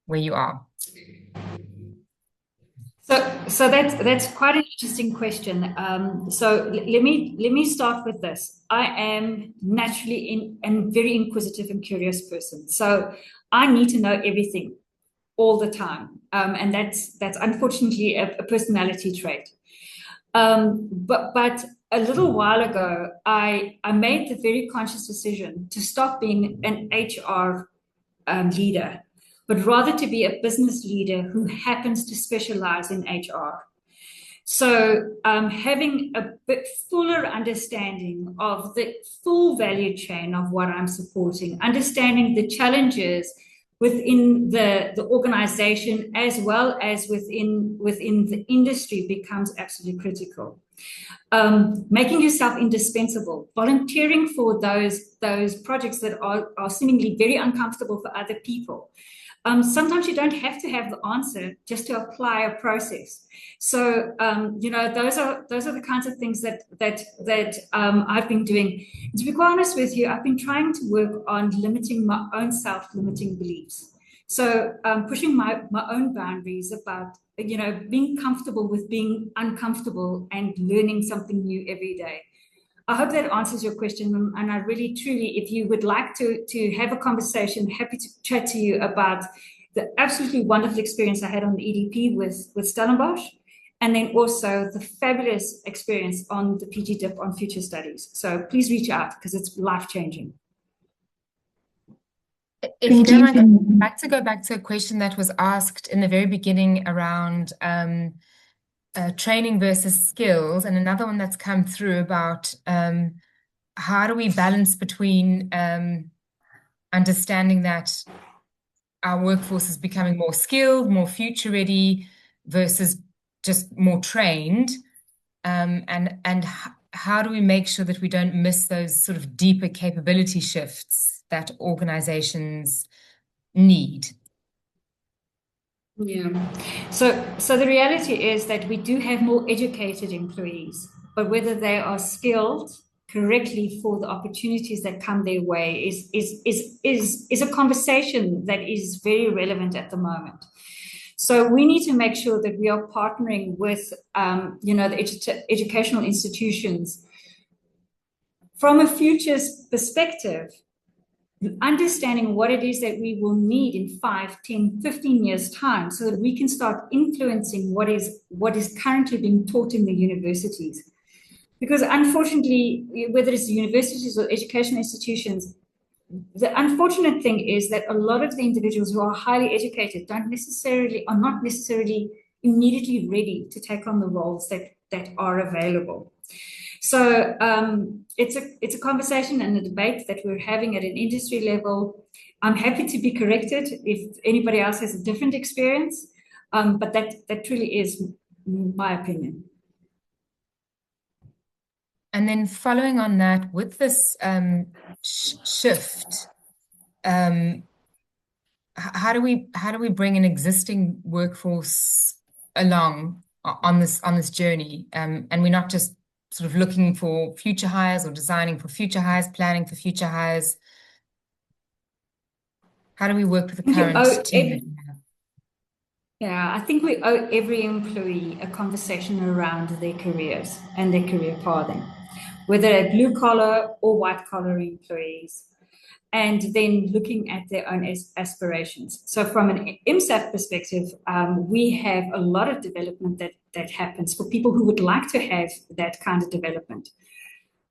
where you are? So that's quite an interesting question. So let me start with this. I am naturally a very inquisitive and curious person. So I need to know everything all the time, and that's unfortunately a personality trait. But a little while ago, I made the very conscious decision to stop being an HR leader, but rather to be a business leader who happens to specialize in HR. So having a bit fuller understanding of the full value chain of what I'm supporting, understanding the challenges within the organization as well as within the industry becomes absolutely critical. Making yourself indispensable, volunteering for those projects that are seemingly very uncomfortable for other people. Sometimes you don't have to have the answer, just to apply a process. So those are the kinds of things that I've been doing. And to be quite honest with you, I've been trying to work on limiting my own self-limiting beliefs. So pushing my own boundaries about being comfortable with being uncomfortable and learning something new every day. I hope that answers your question, and I really, truly, if you would like to have a conversation, happy to chat to you about the absolutely wonderful experience I had on the EDP with Stellenbosch, and then also the fabulous experience on the PG dip on future studies. So please reach out, because it's life-changing. If you don't mind, I'd like to go back to a question that was asked in the very beginning around training versus skills, and another one that's come through about how do we balance between understanding that our workforce is becoming more skilled, more future ready, versus just more trained, and how do we make sure that we don't miss those sort of deeper capability shifts that organizations need? Yeah. So the reality is that we do have more educated employees, but whether they are skilled correctly for the opportunities that come their way is a conversation that is very relevant at the moment. So we need to make sure that we are partnering with the educational institutions from a futures perspective, understanding what it is that we will need in 5, 10, 15 years' time, so that we can start influencing what is currently being taught in the universities. Because unfortunately, whether it's universities or educational institutions, the unfortunate thing is that a lot of the individuals who are highly educated are not necessarily immediately ready to take on the roles that are available. So it's a conversation and a debate that we're having at an industry level. I'm happy to be corrected if anybody else has a different experience, but that truly is my opinion. And then following on that, with this shift, how do we bring an existing workforce along on this journey? And we're not just sort of looking for future hires or designing for future hires, planning for future hires. How do we work with the current team that we have? Yeah, I think we owe every employee a conversation around their careers and their career pathing, whether they're blue collar or white collar employees, and then looking at their own aspirations. So from an MSAF perspective, we have a lot of development that happens for people who would like to have that kind of development.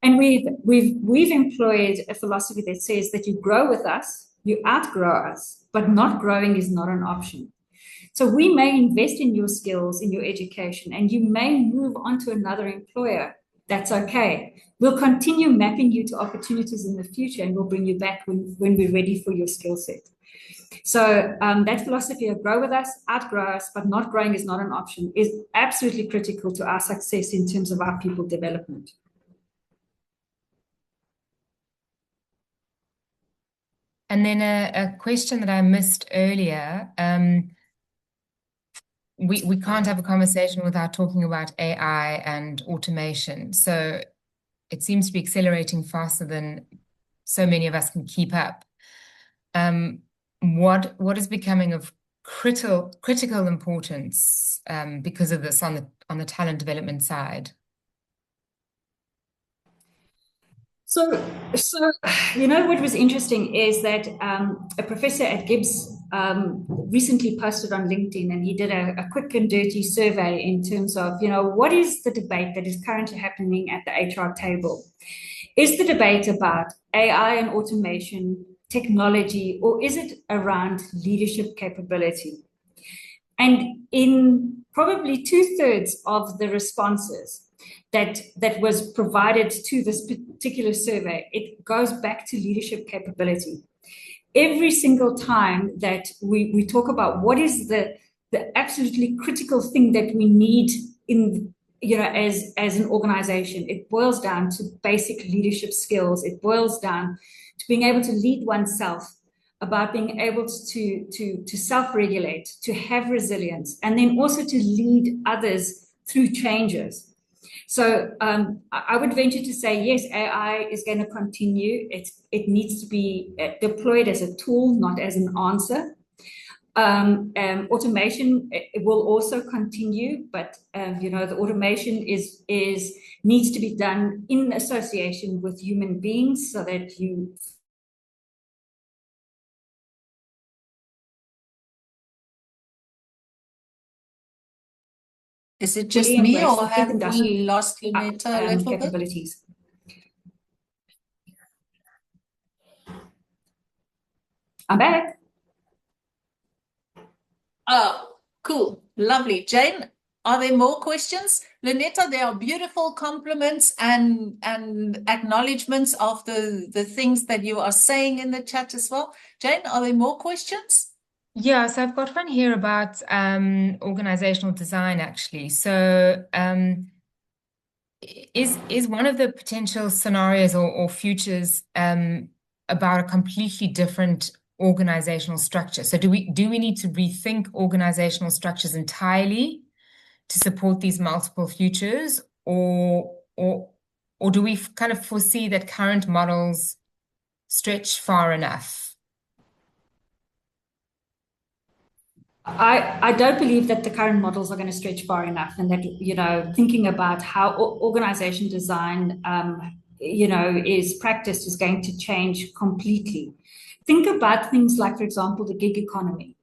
And we've employed a philosophy that says that you grow with us, you outgrow us, but not growing is not an option. So we may invest in your skills, in your education, and you may move on to another employer. That's okay. We'll continue mapping you to opportunities in the future, and we'll bring you back when we're ready for your skill set. So that philosophy of grow with us, outgrow us, but not growing is not an option is absolutely critical to our success in terms of our people development. And then a question that I missed earlier. We can't have a conversation without talking about AI and automation. So it seems to be accelerating faster than so many of us can keep up. What is becoming of critical importance because of this on the talent development side? So what was interesting is that a professor at Gibbs recently posted on LinkedIn, and he did a quick and dirty survey in terms of, what is the debate that is currently happening at the HR table? Is the debate about AI and automation, technology, or is it around leadership capability? And in probably 2/3 of the responses that was provided to this particular survey, it goes back to leadership capability. Every single time that we talk about what is the absolutely critical thing that we need in, as an organization, it boils down to basic leadership skills. It boils down to being able to lead oneself, about being able to self-regulate, to have resilience, and then also to lead others through changes. So I would venture to say, yes, AI is going to continue. It needs to be deployed as a tool, not as an answer. Automation will also continue, but the automation needs to be done in association with human beings, so that you. Is it just me, or have we lost Lunetta a little capabilities? I'm back. Oh, cool. Lovely. Jane, are there more questions? Lunetta, there are beautiful compliments and acknowledgements of the things that you are saying in the chat as well. Jane, are there more questions? Yeah, so I've got one here about organizational design, actually. So is one of the potential scenarios or futures about a completely different organizational structure? So do we need to rethink organizational structures entirely to support these multiple futures, or do we kind of foresee that current models stretch far enough? I don't believe that the current models are going to stretch far enough, and that, thinking about how organization design, is practiced is going to change completely. Think about things like, for example, the gig economy.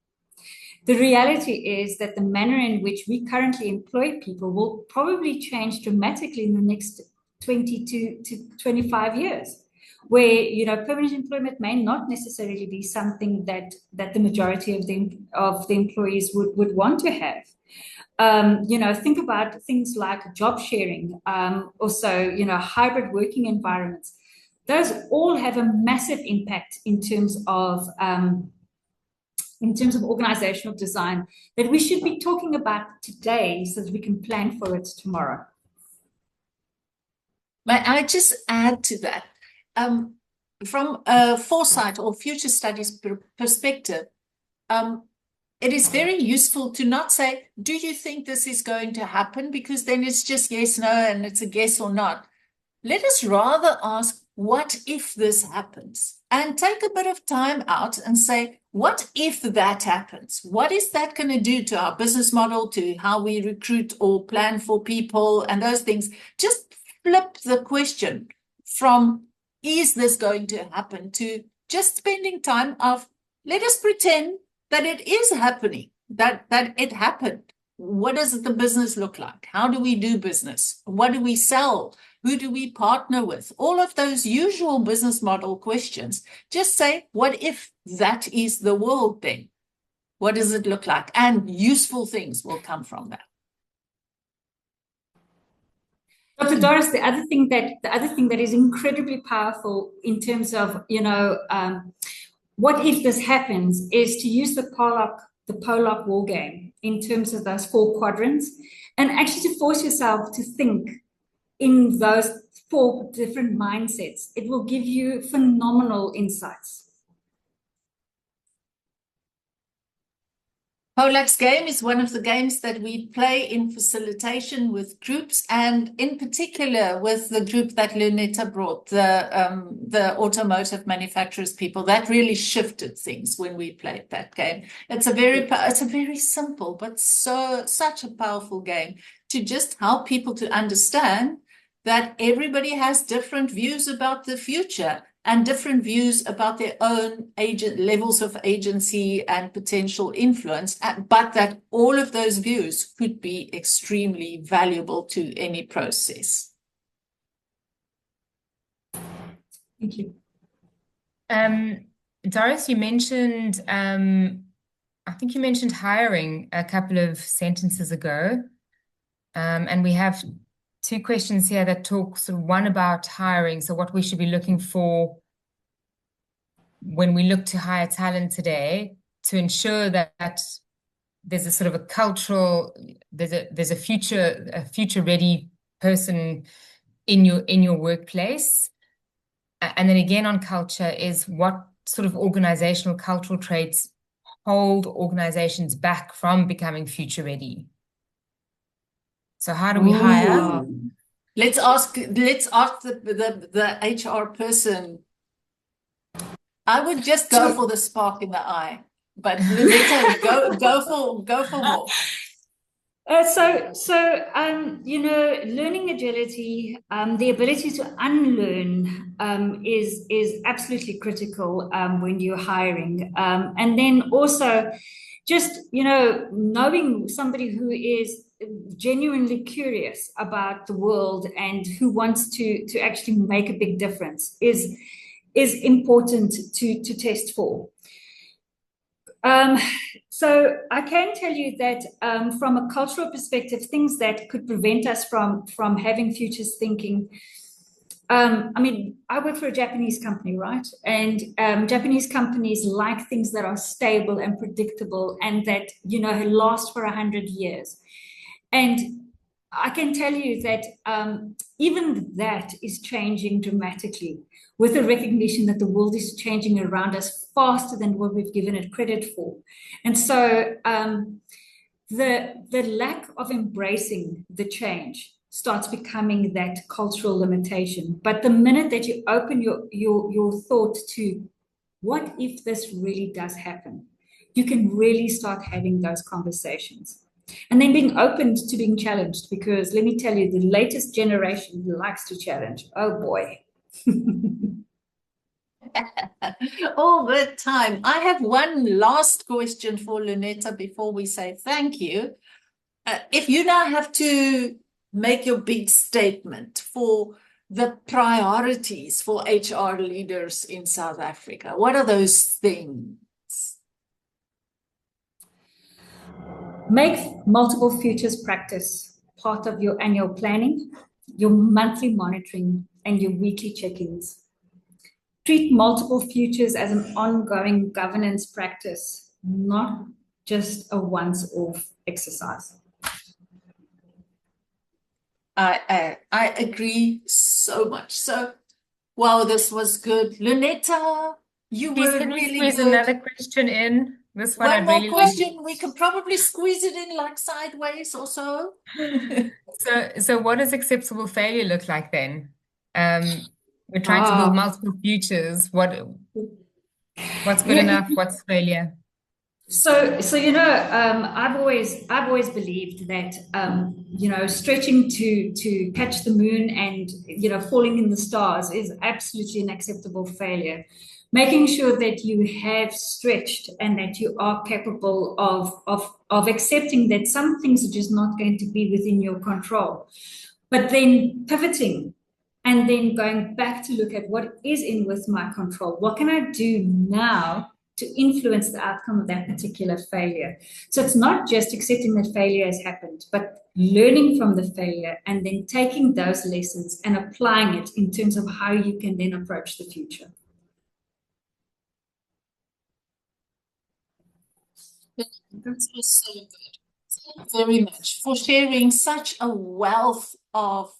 The reality is that the manner in which we currently employ people will probably change dramatically in the next 20 to 25 years, where permanent employment may not necessarily be something that the majority of the employees would want to have. Think about things like job sharing, also hybrid working environments. Those all have a massive impact in terms of organizational design that we should be talking about today, so that we can plan for it tomorrow. May I just add to that? From a foresight or future studies perspective, it is very useful to not say, do you think this is going to happen? Because then it's just yes, no, and it's a guess or not. Let us rather ask, what if this happens? And take a bit of time out and say, what if that happens? What is that going to do to our business model, to how we recruit or plan for people and those things? Just flip the question from, is this going to happen, to just spending time of, let us pretend that it is happening, that it happened. What does the business look like? How do we do business? What do we sell? Who do we partner with? All of those usual business model questions. Just say, what if that is the world then? What does it look like? And useful things will come from that. Dr. Doris, the other thing that is incredibly powerful in terms of, what if this happens, is to use the Pollock war game in terms of those 4 quadrants, and actually to force yourself to think in those 4 different mindsets. It will give you phenomenal insights. Pollack's game is one of the games that we play in facilitation with groups, and in particular with the group that Lunetta brought, the automotive manufacturers people. That really shifted things when we played that game. It's a very simple but such a powerful game to just help people to understand that everybody has different views about the future and different views about their own levels of agency and potential influence, but that all of those views could be extremely valuable to any process. Thank you. Doris, you mentioned, I think you mentioned hiring a couple of sentences ago, and we have 2 questions here that talk sort of one about hiring, so what we should be looking for when we look to hire talent today to ensure that there's a sort of a cultural, there's a future ready person in your workplace. And then again on culture is what sort of organizational cultural traits hold organizations back from becoming future ready. So how do we hire? Let's ask the HR person. I would just go for the spark in the eye, but Lunetta, go for more. Learning agility, the ability to unlearn is absolutely critical when you're hiring. And then also just, knowing somebody who is genuinely curious about the world and who wants to actually make a big difference is important to test for. So I can tell you that from a cultural perspective, things that could prevent us from having futures thinking. I work for a Japanese company, right? And Japanese companies like things that are stable and predictable and that, last for 100 years. And I can tell you that even that is changing dramatically with the recognition that the world is changing around us faster than what we've given it credit for. And so the lack of embracing the change starts becoming that cultural limitation. But the minute that you open your thought to what if this really does happen, you can really start having those conversations. And then being open to being challenged, because let me tell you, the latest generation likes to challenge. Oh boy. All the time. I have one last question for Lunetta before we say thank you. If you now have to make your big statement for the priorities for HR leaders in South Africa, what are those things? Make multiple futures practice part of your annual planning, your monthly monitoring, and your weekly check-ins. Treat multiple futures as an ongoing governance practice, not just a once-off exercise. I agree so much. So, wow, this was good. Lunetta, you were really good. Another question in. This one One I'd more really question. We can probably squeeze it in like sideways or so. So what does acceptable failure look like then? We're trying to build multiple futures. What's good enough? What's failure? So I've always believed that stretching to catch the moon and falling in the stars is absolutely an acceptable failure. Making sure that you have stretched and that you are capable of accepting that some things are just not going to be within your control, but then pivoting and then going back to look at what is in with my control. What can I do now to influence the outcome of that particular failure? So it's not just accepting that failure has happened, but learning from the failure and then taking those lessons and applying it in terms of how you can then approach the future. This was so good. Thank you very much for sharing such a wealth of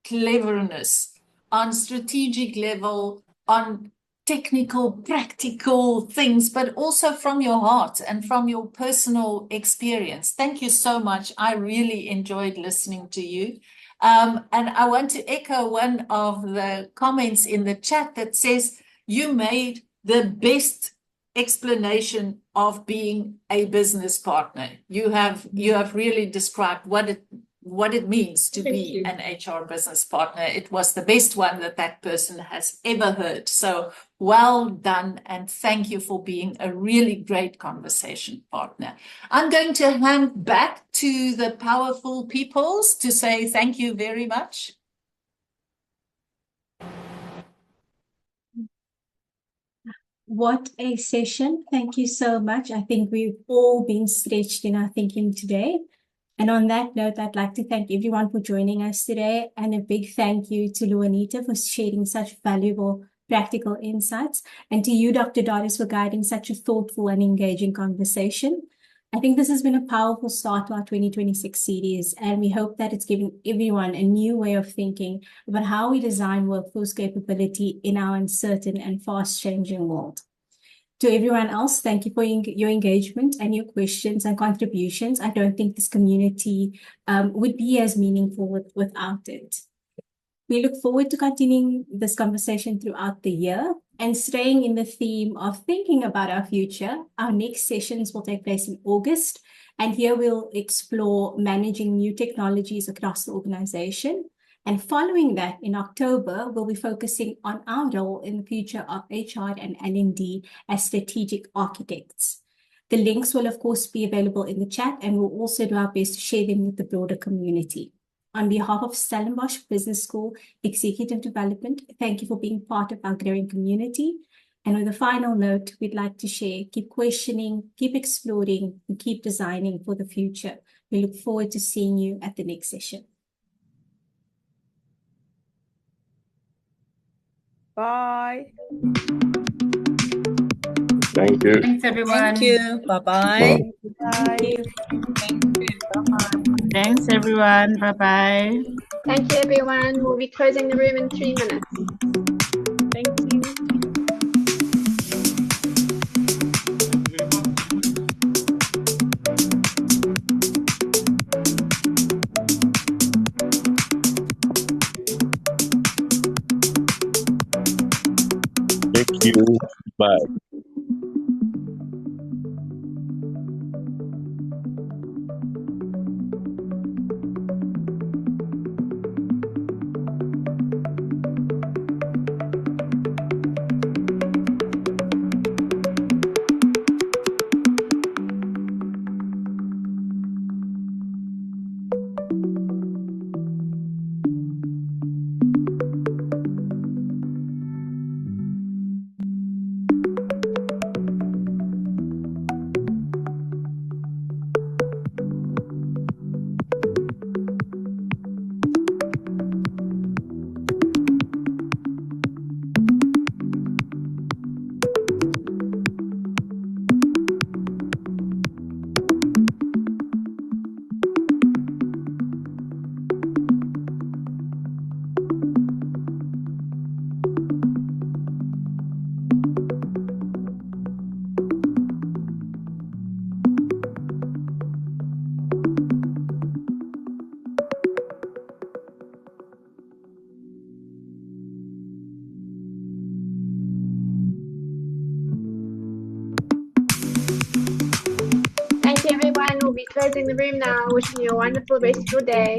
cleverness on strategic level, on technical, practical things, but also from your heart and from your personal experience. Thank you so much. I really enjoyed listening to you. And I want to echo one of the comments in the chat that says, you made the best explanation of being a business partner. You have really described what it means to be an HR business partner. It was the best one that person has ever heard. So well done, and thank you for being a really great conversation partner. I'm going to hand back to the powerful peoples to say thank you very much. What a session. Thank you so much. I think we've all been stretched in our thinking today. And on that note, I'd like to thank everyone for joining us today, and a big thank you to Luanita for sharing such valuable practical insights, and to you, Dr. Doris, for guiding such a thoughtful and engaging conversation. I think this has been a powerful start to our 2026 series, and we hope that it's giving everyone a new way of thinking about how we design workforce capability in our uncertain and fast-changing world. To everyone else, thank you for your engagement and your questions and contributions. I don't think this community would be as meaningful without it. We look forward to continuing this conversation throughout the year and staying in the theme of thinking about our future. Our next sessions will take place in August, and here we'll explore managing new technologies across the organization. And following that, in October, we'll be focusing on our role in the future of HR and L&D as strategic architects. The links will, of course, be available in the chat, and we'll also do our best to share them with the broader community. On behalf of Stellenbosch Business School Executive Development, thank you for being part of our growing community. And with a final note, we'd like to share, keep questioning, keep exploring, and keep designing for the future. We look forward to seeing you at the next session. Bye. Thank you. Thanks, everyone. Thank you. Bye-bye. Bye. Thanks, everyone. Bye-bye. Thank you, everyone. We'll be closing the room in 3 minutes. Thank you. Thank you. Bye. be closing the room now. Wishing you a wonderful rest of your day.